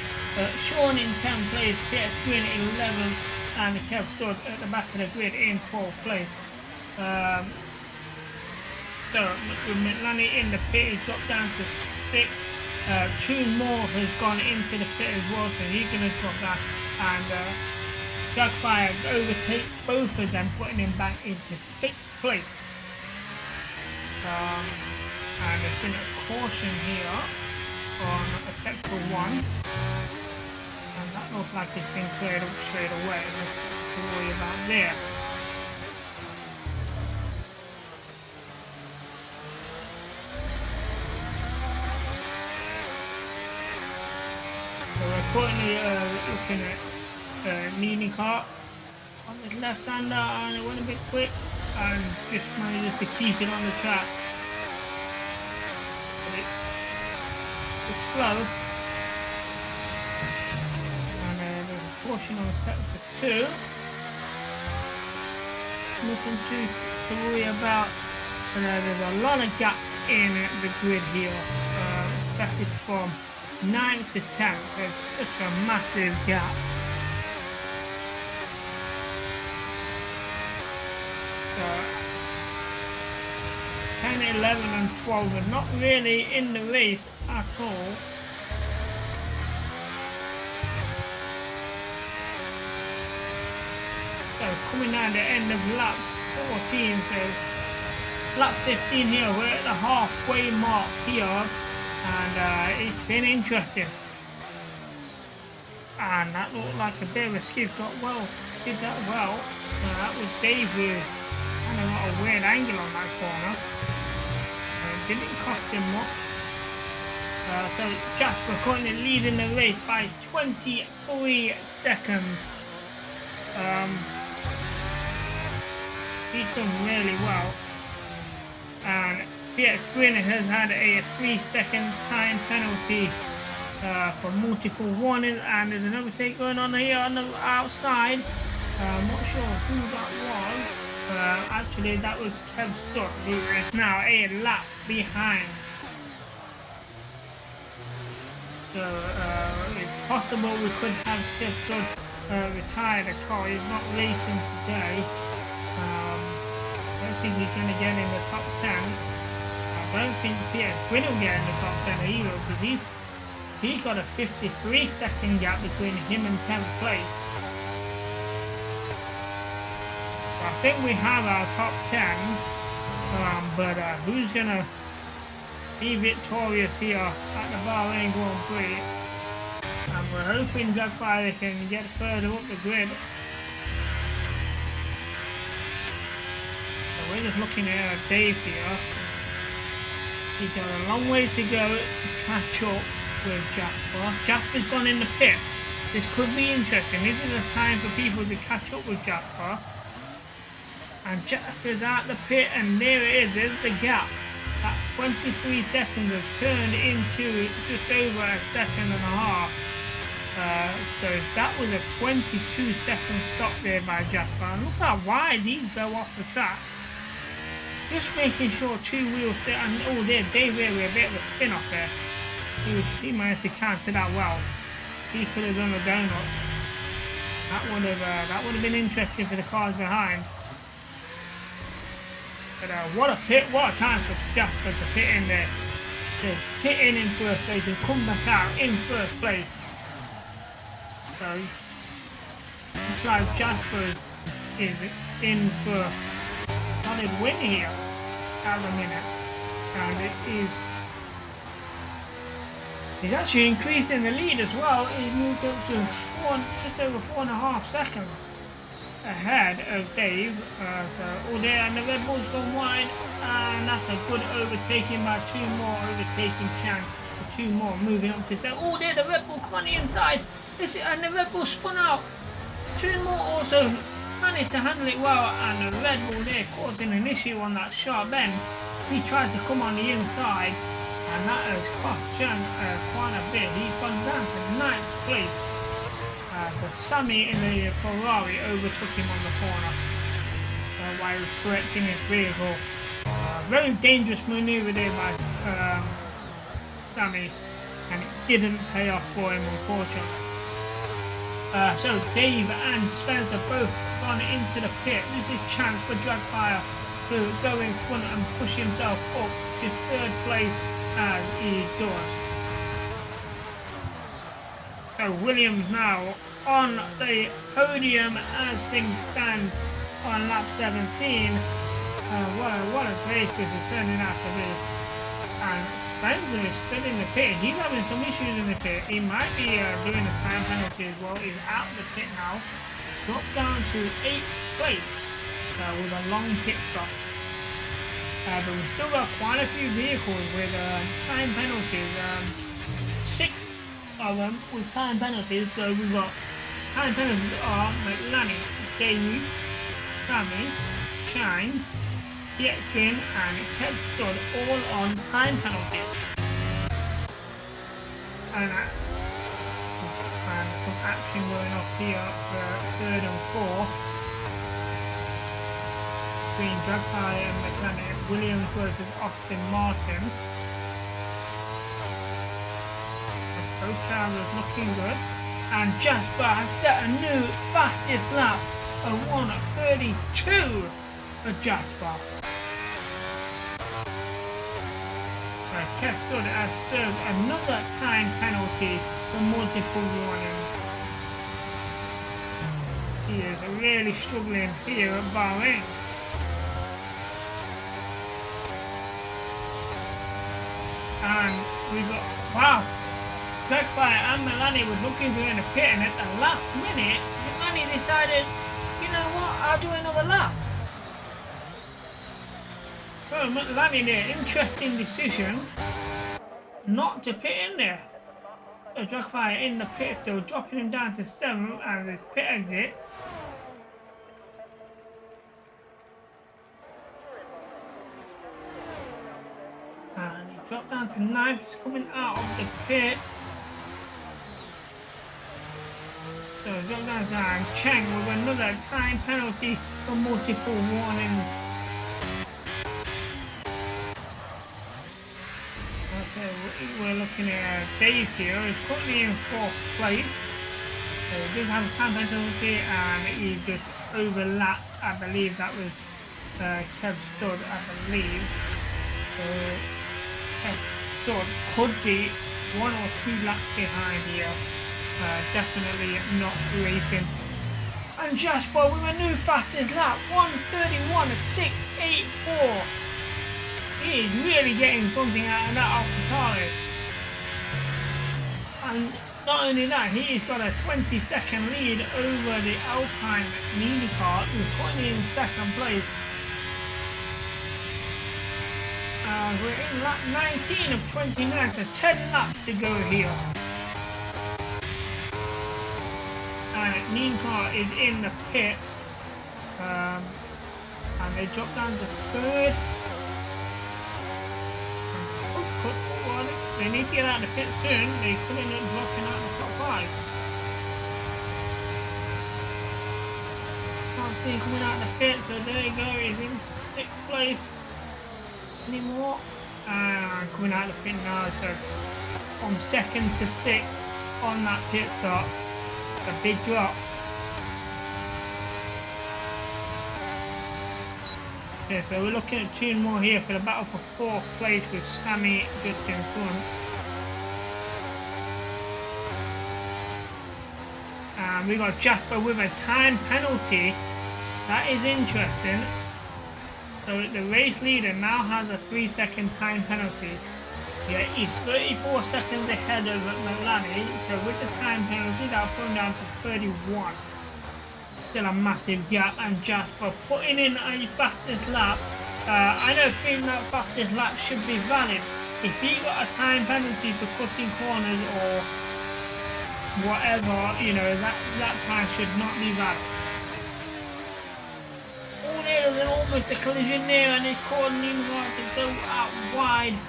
Sean in 10th place, Pierre Quinn in 11th, and Kev stood at the back of the grid in 4th place. So with McLaren in the pit, he's dropped down to 6th, 2 more has gone into the pit as well, so he's going to drop that, and Jaguar overtakes both of them, putting him back into 6th place. And there's been a caution here on sector 1, and that looks like it's been cleared up straight away. Nothing to worry about there. So we're currently looking at Neidhart on the left hander, and it went a bit quick and just managed to keep it on the track. But it's slow, and there's a caution on sector 2. Nothing to worry about. And there's a lot of gaps in the grid here, especially from 9th to 10th. There's such a massive gap. So 10, 11 and 12 are not really in the race at all. So So coming down the end of lap 14, so lap 15 here, we're at the halfway mark here, and it's been interesting. And that looked like a bit of a skid, did that well. That was Dave with kind of got a weird angle on that corner. Didn't cost him much. So Jasper currently leading the race by 23 seconds. He's done really well. And Pierre Gwynn has had a 3-second time penalty for multiple warnings, and there's another take going on here on the outside. I'm not sure who that was. Actually, that was Kev Stott, who is now a lap behind. So it's possible we could have Kev Stott retire the car. He's not racing today. I don't think he's going to get in the top 10. I don't think Pierre Gwynn will get in the top 10 either, because he's got a 53-second gap between him and 10th place. I think we have our top 10, but who's going to be victorious here at the Bahrain Grand Prix? And we're hoping Jack Fire can get further up the grid. So we're just looking at Dave here. He's got a long way to go to catch up with Jasper. Jasper's gone in the pit. This could be interesting. This is a time for people to catch up with Jasper. And Jasper's out the pit, and there it is. There's the gap. That 23 seconds has turned into just over a second and a half. So that was a 22-second stop there by Jasper. And look how wide these go off the track. Just making sure two wheels there. And oh, there, Dave there with a bit of a spin off there. He managed to counter that well. He could have done a donut. That would have been interesting for the cars behind. But what a time for Jasper to pit in there. To pit in first place and come back out in first place. So looks like Jasper is in for a solid win here at the minute. And he's actually increasing the lead as well. He's moved up to just over 4.5 seconds ahead of Dave. So all there, and the Red Bull's gone wide, and that's a good overtaking by two more, overtaking chance for two more, moving up to 7. Oh there, the Red Bull come on the inside, and the Red Bull spun out. Two more also managed to handle it well, and the Red Bull there causing an issue on that sharp end. He tried to come on the inside, and that has cost Jan quite a bit. He's gone down to 9th place. But Sammy in the Ferrari overtook him on the corner while he was correcting his vehicle. Very dangerous manoeuvre there by Sammy, and it didn't pay off for him, unfortunately. So Dave and Spencer both gone into the pit. This is a chance for Dragfire to go in front and push himself up to 3rd place as he does. So Williams now on the podium as things stand on lap 17. What a race this is turning out to be. And Spencer is still in the pit. He's having some issues in the pit. He might be doing a time penalty as well. He's out of the pit now. Dropped down to 8th place with a long pit stop. But we've still got quite a few vehicles with time penalties. 6 of them with time penalties. So we've got time penalties are McLaren, Daewoo, Sammy, Shine, Yetkin and Kev Stott all on time penalties. And some action going off here for 3rd and 4th. Between Dragfire and McLaren, Williams versus Austin Martin. Both drivers looking good. And Jasper has set a new fastest lap of 1:32 for Jasper. Kev Stott has served another time penalty for multiple warnings. He he is really struggling here at Bahrain. And we got, wow, Dragfire and Milani was looking to in the pit, and at the last minute, Milani decided, you know what, I'll do another lap. So Milani there, interesting decision not to pit in there. So Dragfire in the pit still, dropping him down to 7th as his pit exit. And he dropped down to 9th, he's coming out of the pit. So drop down to Cheng with another time penalty for multiple warnings. Okay, we're looking at Dave here. He's currently in 4th place. So he did have a time penalty and he just overlapped, I believe that was Kev Stud, I believe. So Kev Stud could be 1 or 2 laps behind here. Definitely not racing. And Jasper with a new fastest lap, 1:31.684. He is really getting something out of that AlphaTauri. And not only that, he's got a 20-second lead over the Alpine Mini car, who's currently in 2nd place. We're in lap 19 of 29, so 10 laps to go here. Mean car is in the pit, and they drop down to 3rd. They need to get out of the pit soon. They couldn't end up dropping out the top 5. Can't see him coming out of the pit, so there you go. He's in 6th place. Anymore? Coming out of the pit now, so from 2nd to 6th on that pit stop. A big drop. Okay, so we're looking at 2 more here for the battle for 4th place with Sammy just in front. And we got Jasper with a time penalty. That is interesting. So the race leader now has a 3-second time penalty. Yeah, he's 34 seconds ahead of Milani, so with the time penalty that'll put him down to 31. Still a massive gap, and Jasper putting in a fastest lap. I don't think that fastest lap should be valid. If he got a time penalty for cutting corners or whatever, you know, that time should not be valid. Oh, there's almost a collision there, and it's causing him to go out wide.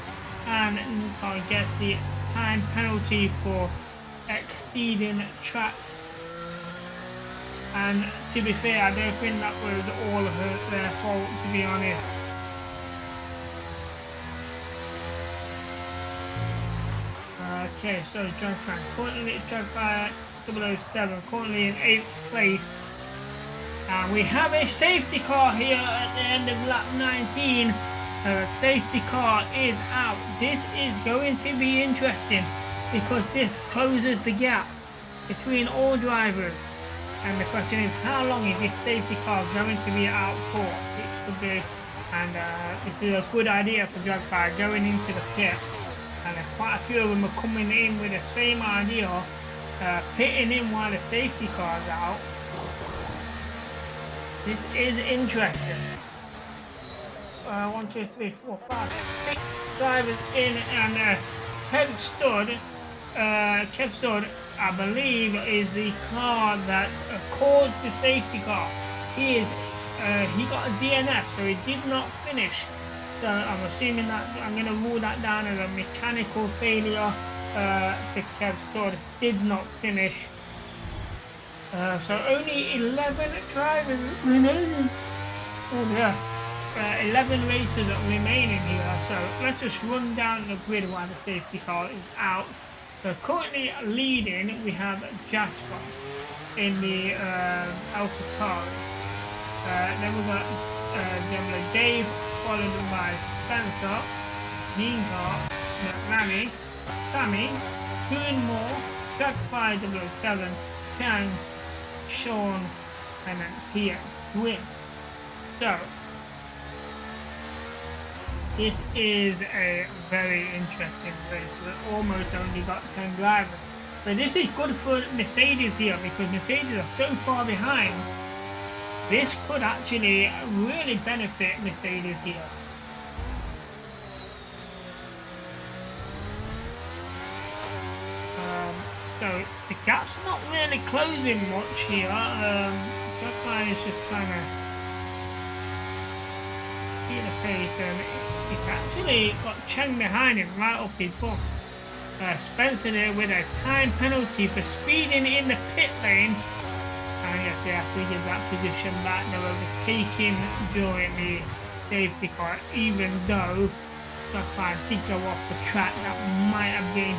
And Nico gets the time penalty for exceeding track. And to be fair, I don't think that was all of their fault, to be honest. Okay, so Dragfire currently Dragfire 007 currently in 8th place. And we have a safety car here at the end of lap 19. Safety car is out. This is going to be interesting because this closes the gap between all drivers. And the question is, how long is this safety car going to be out for? It could be, and this is a good idea for Dragfire going into the pit. And quite a few of them are coming in with the same idea, pitting in while the safety car is out. This is interesting. 1, 2, 3, 4, 5, 6 drivers in, and Kev Stud, I believe, is the car that caused the safety car. He got a DNF, so he did not finish. So I'm assuming that I'm going to rule that down as a mechanical failure. The Kev Stud did not finish. So only 11 drivers remaining. Oh yeah. 11 races remaining here, so let's just run down the grid while the safety car is out. So currently leading, we have Jasper in the AlphaTauri. Then we've got Dave, followed by Spencer, Ninka, Manny, Sammy, Moore, Dragfire 007, Chang, Sean, and then here win. So this is a very interesting race. We almost only got 10 drivers. But this is good for Mercedes here because Mercedes are so far behind. This could actually really benefit Mercedes here. So the gap's not really closing much here. Jack is just trying to see the pace, and it's actually got Cheng behind him right up his bum. Spencer there with a time penalty for speeding in the pit lane. And yes, they have to give that position back. They were overtaken during the safety car, even though Jack did go off the track. That might have been a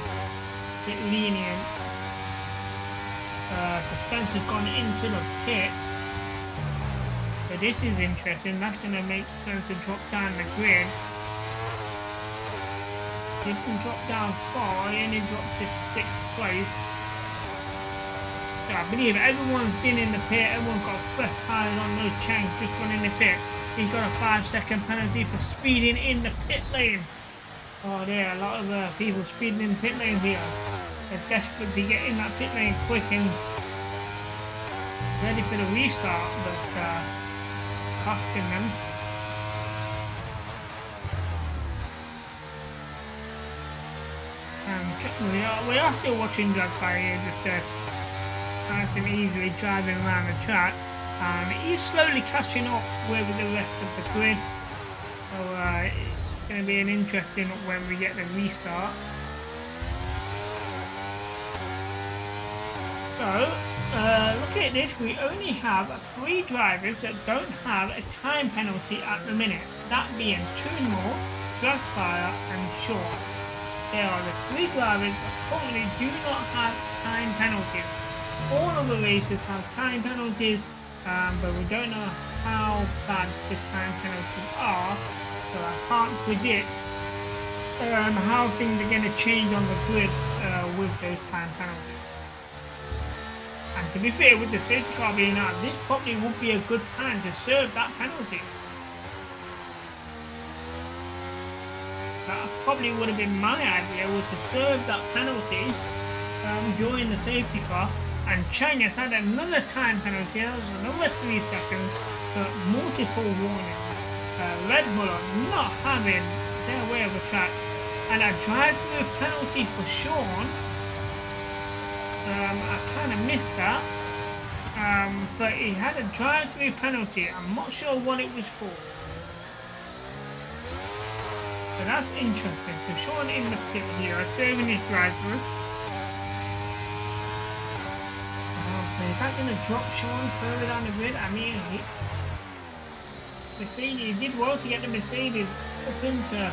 bit lenient. So Spencer's gone into the pit. So this is interesting. That's going to make Spencer drop down the grid. He didn't drop down far, he only dropped to 6th place. So I believe everyone's been in the pit, everyone's got fresh tires on. No Chang just gone in the pit. He's got a 5-second penalty for speeding in the pit lane. Oh, there are a lot of people speeding in the pit lane here. They're desperate to get in that pit lane quick and ready for the restart, but costing them. We are still watching Drag Fire here, just nice and easily driving around the track. He's slowly catching up with the rest of the grid. So it's going to be an interesting when we get the restart. So, look at this, we only have 3 drivers that don't have a time penalty at the minute. That being Toonmore, Dragfire and Sean. They are the 3 drivers that currently do not have time penalties. All of the races have time penalties, but we don't know how bad the time penalties are, so I can't predict how things are going to change on the grid with those time penalties. And to be fair, with the safety car being out, this probably would be a good time to serve that penalty. That probably would have been my idea, was to serve that penalty during the safety car. And Chang has had another time penalty, another 3 seconds, but multiple warnings. Red Bull are not having their way of the track. And a drive-through penalty for Sean. I kind of missed that. But he had a drive-through penalty. I'm not sure what it was for. So that's interesting. So Sean in the pit here, saving his drive-through. So is that going to drop Sean further down the grid? I mean, Mercedes did well to get the Mercedes up into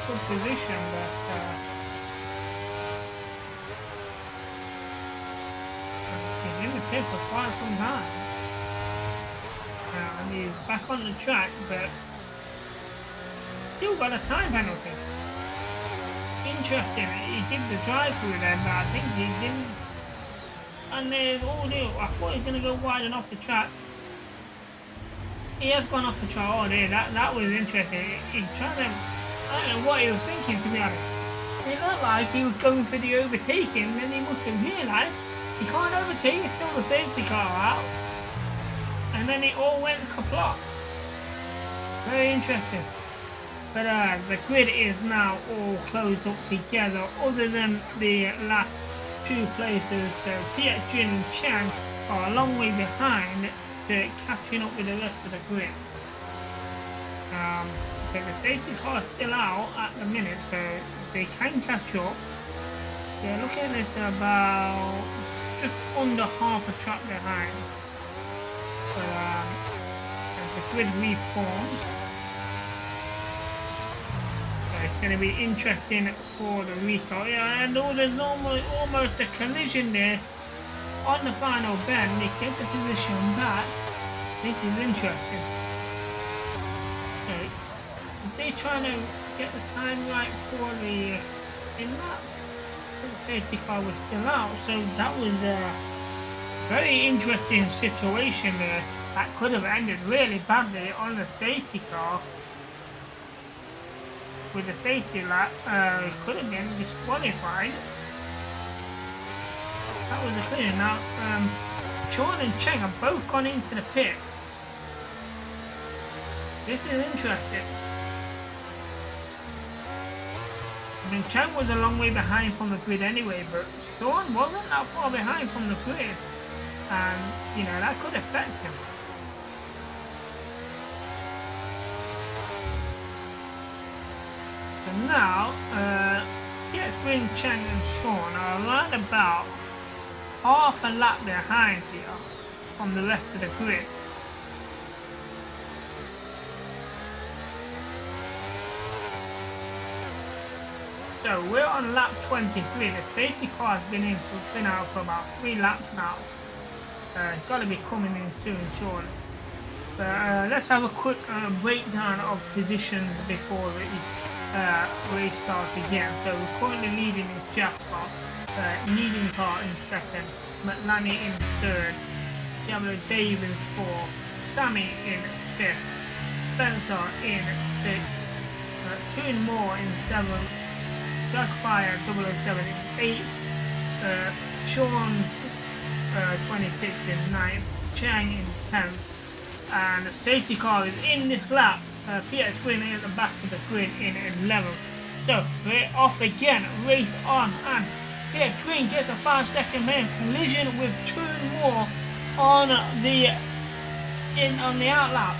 good position, but he's in the pit for quite some time. And he's back on the track, but still got a time penalty. Interesting, he did the drive-through then, but I think he didn't. And there's all new. I thought he was going to go wide and off the track. He has gone off the track. Oh, there, that was interesting. He's trying to, I don't know what he was thinking, to be honest. It looked like he was going for the overtaking, then he must have realised he can't overtake, it's still the safety car out. And then it all went kaput. Very interesting. But the grid is now all closed up together, other than the last 2 places. So Piet Jin and Chang are a long way behind, catching up with the rest of the grid. But the safety car is still out at the minute, so they can catch up. They're looking at about just under half a track behind. So as the grid reforms, it's going to be interesting for the restart. Yeah, and there's almost a collision there on the final bend. They get the position back. This is interesting. So, if they're trying to get the time right for the in that, the safety car was still out, so that was Very interesting situation there. That could have ended really badly on the safety car. With the safety lap, it could have been disqualified. That was a clear. Now, Sean and Cheng have both gone into the pit. This is interesting. I mean, Cheng was a long way behind from the grid anyway, but Sean wasn't that far behind from the grid. And, you know, that could affect him. So now, Green, Cheng and Sean are around about half a lap behind here from the rest of the grid. So we're on lap 23. The safety car has been out for about 3 laps now. It's got to be coming in soon, surely. But let's have a quick breakdown of positions before the race starts again. So we're currently leading in Jasper, Needham car in second, McLanny in third, Diablo Dave in fourth, Sammy in fifth, Spencer in sixth, Toon Moore in seventh, Jackfire 007 in eighth, Sean 26 in ninth, Chang in 10th, and the safety car is in this lap. PS Green is at the back of the grid in 11th. So we're off again, race on, and PS Green gets a 5-second collision with Toon Moore on the outlap.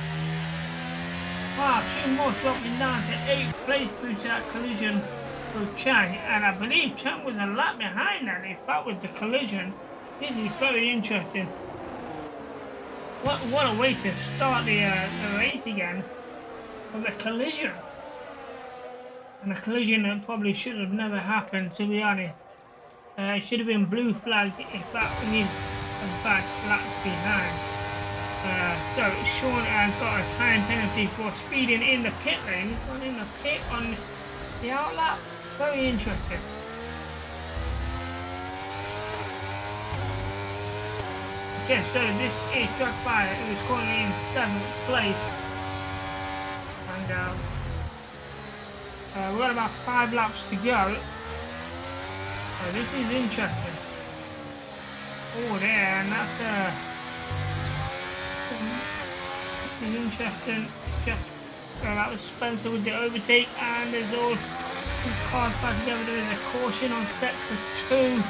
Wow, Toon Moore dropping down to 8th place due to that collision with Chang, and I believe Chang was a lap behind that. If that was the collision, this is very interesting. What a way to start the race again with a collision. And a collision that probably should have never happened, to be honest. It should have been blue flagged if that is in fact laps behind. So Sean has got a time penalty for speeding in the pit lane. He's gone in the pit on the outlap. Very interesting. Okay, so this is Jackfire, who is currently in 7th place. And we've got about 5 laps to go. So this is interesting. Oh, there, and that's this is interesting. Just that was Spencer with the overtake, and there's all two cars back together. There is a caution on sector 2.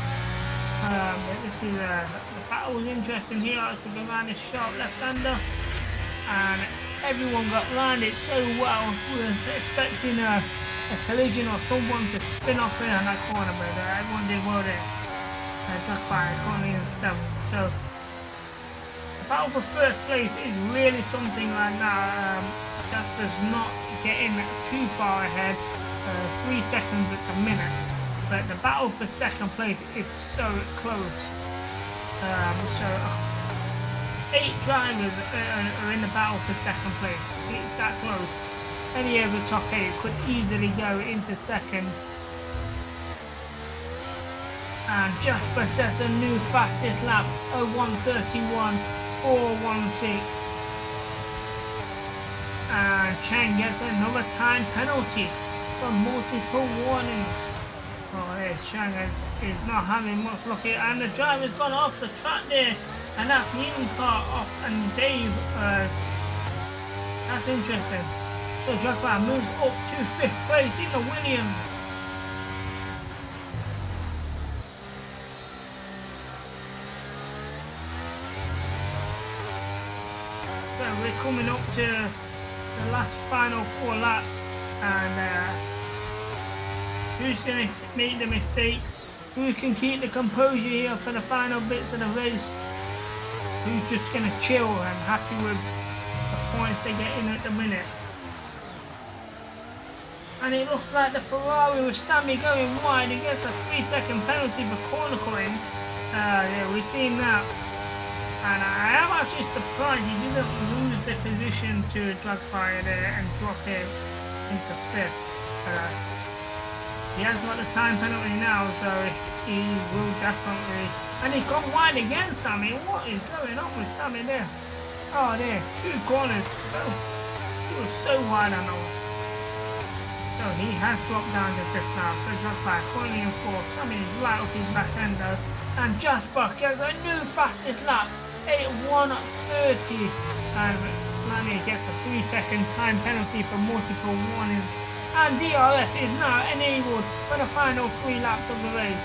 This is the battle was interesting here. I could go around this sharp left-hander, and everyone got round it so well. We were expecting a collision or someone to spin off in on that corner, but everyone did well there. Jackfire currently in 7th. So the battle for first place is really something like that. Jasper's not getting too far ahead, 3 seconds at the minute, but the battle for second place is so close. So 8 drivers are in the battle for second place. It's that close. Any of the top 8 could easily go into second. And Jasper sets a new fastest lap, 01:31.416. And Chang gets another time penalty for multiple warnings. Oh, there, Chang is not having much luck here, and the driver's gone off the track there, and that's Needham car off, and Dave, that's interesting. So Jackfire moves up to 5th place in the Williams. So we're coming up to the last final 4 laps, and who's going to make the mistake? Who can keep the composure here for the final bits of the race? Who's just going to chill and happy with the points they're getting at the minute? And it looks like the Ferrari with Sammy going wide. He gets a 3-second penalty for corner cutting. Yeah, we've seen that. And I am actually surprised he didn't lose the position to Jackfire there and drop him into 5th. He has got the time penalty now, so he will definitely... And he's gone wide again, Sammy. What is going on with Sammy there? Oh, there. 2 corners. Oh, he was so wide on those. So he has dropped down to 5th now. So just by pointing in 4th. Sammy is right up his back end though. And Jasper gets a new fastest lap. 8:1:30. And Lanier gets a 3-second time penalty for multiple warnings. And DRS is now enabled for the final 3 laps of the race.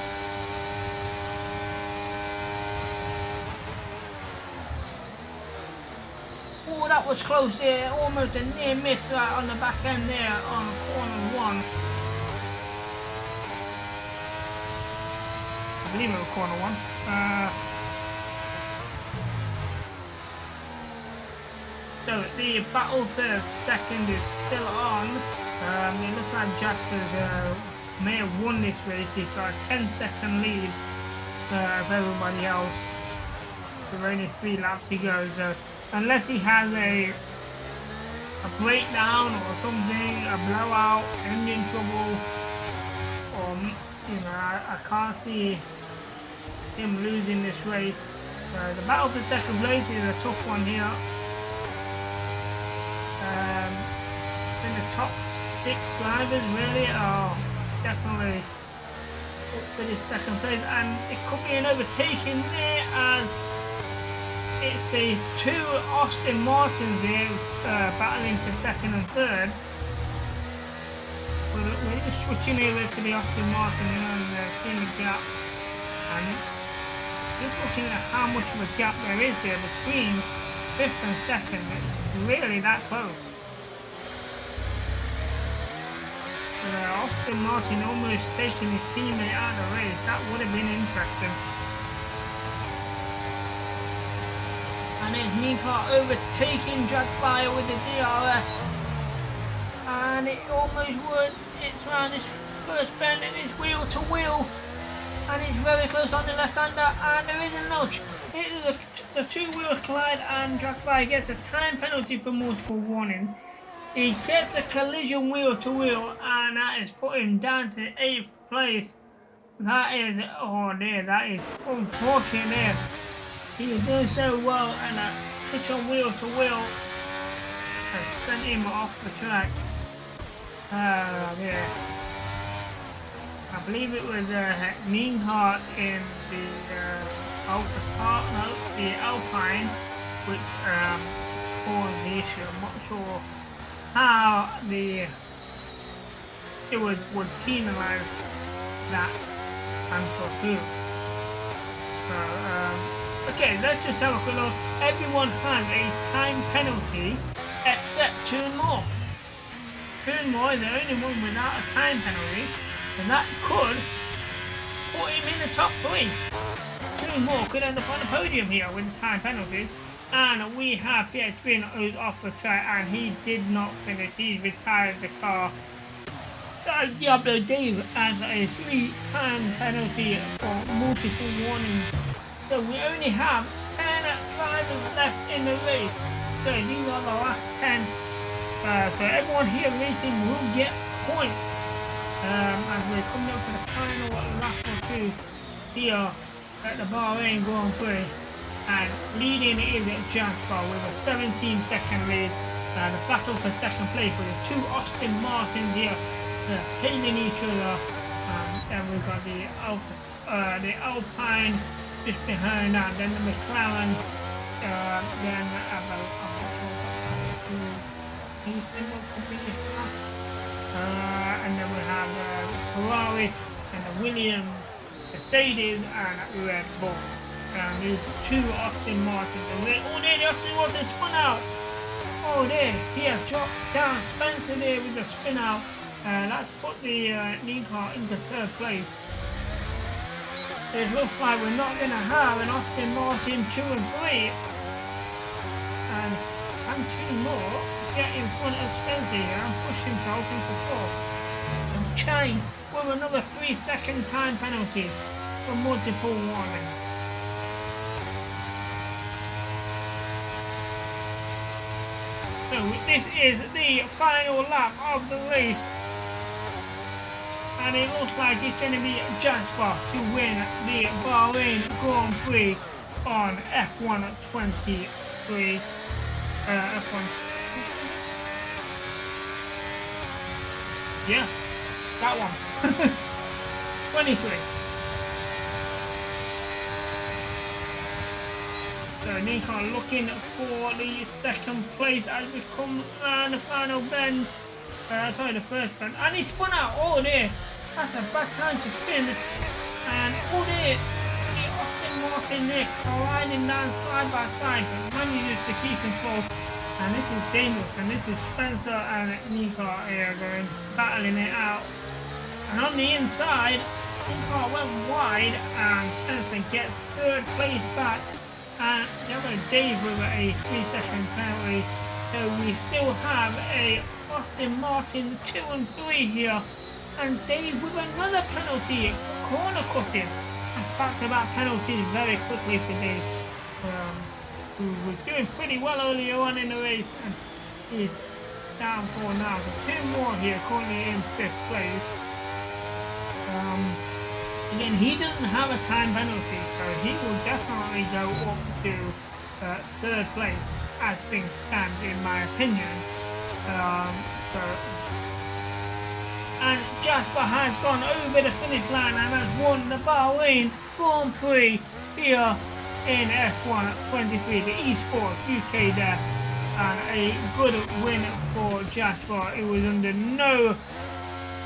Oh, that was close there. Almost a near miss right on the back end there on corner 1. I believe it was corner 1. So the battle for second is still on. It looks like Jasper's may have won this race. He's got a 10-second lead of everybody else. With only 3 laps to go. So unless he has a breakdown or something, a blowout, engine trouble, or I can't see him losing this race. The battle for second place is a tough one here. In the top 6 drivers really are definitely up for this second place, and it could be an overtaking there as it's the 2 Aston Martins here battling for second and third. We're just switching over to the Aston Martin and seeing the gap, and just looking at how much of a gap there is there between 5th and 2nd. It's really that close. Aston Martin almost taking his teammate out of the race. That would have been interesting. And then Mika overtaking Dragfire with the DRS. And it almost would. It's around his first bend and it's wheel to wheel. And it's very close on the left-hander. And there is a nudge. The 2 wheels collide and Dragfire gets a time penalty for multiple warning. He gets a collision wheel to wheel, and that is put him down to 8th place. That is, that is unfortunate there. He was doing so well, and a pitch on wheel to wheel has sent him off the track. There. I believe it was Nienhardt in the the Alpine, which caused the issue. I'm not sure how it would penalise that transfer too. So, okay, let's just have a quick look. Everyone has a time penalty except Toonmore. Toonmore is the only one without a time penalty, and that could put him in the top 3. Toonmore could end up on the podium here with the time penalty. And we have Pierre Twin who's off the track, and he did not finish. He retired the car. Diablo Dave has a 3-time penalty for multiple warnings. So we only have 10 drivers left in the race. So these are the last 10. So everyone here racing will get points. As we're coming up to the final lap or 2 here at the Bahrain Grand Prix. And leading is Jasper with a 17-second lead. The battle for second place with the 2 Aston Martins here hailing each other. Then we've got the Alpine just behind that. Then the McLaren. Then and then we have the Ferrari and the Williams, Mercedes, and Red Bull. These 2 Aston Martins. Oh, there the Aston Martin spun out. Oh, there. He has dropped down Spencer there with the spin out. That's put the Nienhardt into 3rd place. It looks like we're not going to have an Aston Martin 2 and 3. And 2 more get in front of Spencer here and push himself into 4th. And Chain with another 3-second time penalty for multiple warnings. So this is the final lap of the race, and it looks like it's going to be Jasper to win the Bahrain Grand Prix on F1 23. F1. Yeah, that one. 23. So Nico looking for the second place as we come around the final bend. Sorry, the first bend. And he spun out all there. That's a bad time to spin. And all there, the Austin Martin there colliding down side by side. But manages to keep control. And this is dangerous. And this is Spencer and Nico here going battling it out. And on the inside, Nico went wide and Spencer gets third place back. And there was Dave with a 3-second penalty. So we still have a Austin Martin 2 and 3 here. And Dave with another penalty, corner cutting. Back-to-back penalties very quickly for Dave. Who was doing pretty well earlier on in the race. And he's down for now. So 2 more here, currently in 5th place. Again, he doesn't have a time penalty, so he will definitely go up to 3rd place as things stand, in my opinion. And Jasper has gone over the finish line and has won the Bahrain Grand Prix here in F1 23, the Esports UK DEF, and a good win for Jasper. It was under no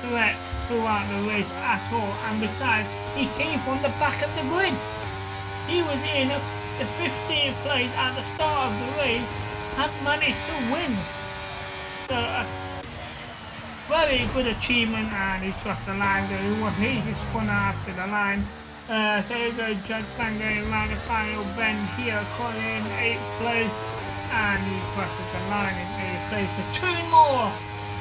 threat throughout the race at all, and besides, he came from the back of the grid. He was in the 15th place at the start of the race and managed to win. So a very good achievement, and he crossed the line. He just spun after the line. So here goes Judge Van going around the final bend here, calling in 8th place, and he crosses the line in 8th place. So 2 more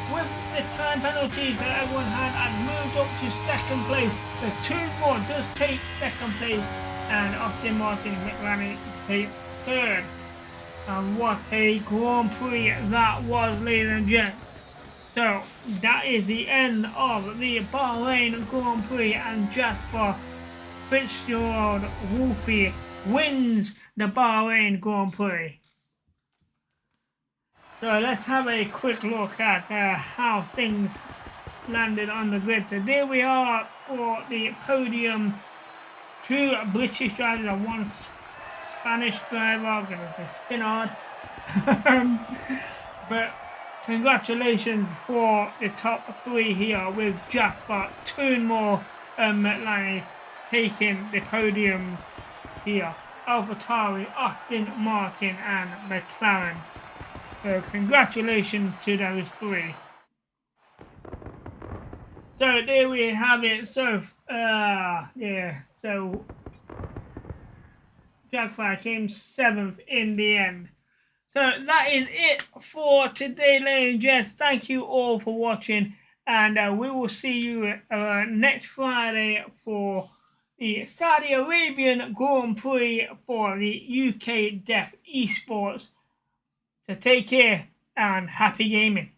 with the time penalties that everyone had and moved up to 2nd place. So 2 more does take 2nd place, and Austin Martin McLaren take 3rd. And what a Grand Prix that was, ladies and gents. So that is the end of the Bahrain Grand Prix, and Jasper Fitzgerald Wolfe wins the Bahrain Grand Prix. So let's have a quick look at how things landed on the grid. So there we are for the podium. 2 British drivers and 1 Spanish driver. I'm going to say Spinard. But congratulations for the top 3 here, with Jasper, 2 more McLaren taking the podiums here. AlphaTauri, Austin Martin and McLaren. So congratulations to those 3. So there we have it. So so Jaguar came 7th in the end. So that is it for today, ladies and gents. Thank you all for watching, and we will see you next Friday for the Saudi Arabian Grand Prix for the UK DEF Esports. So take care and happy gaming.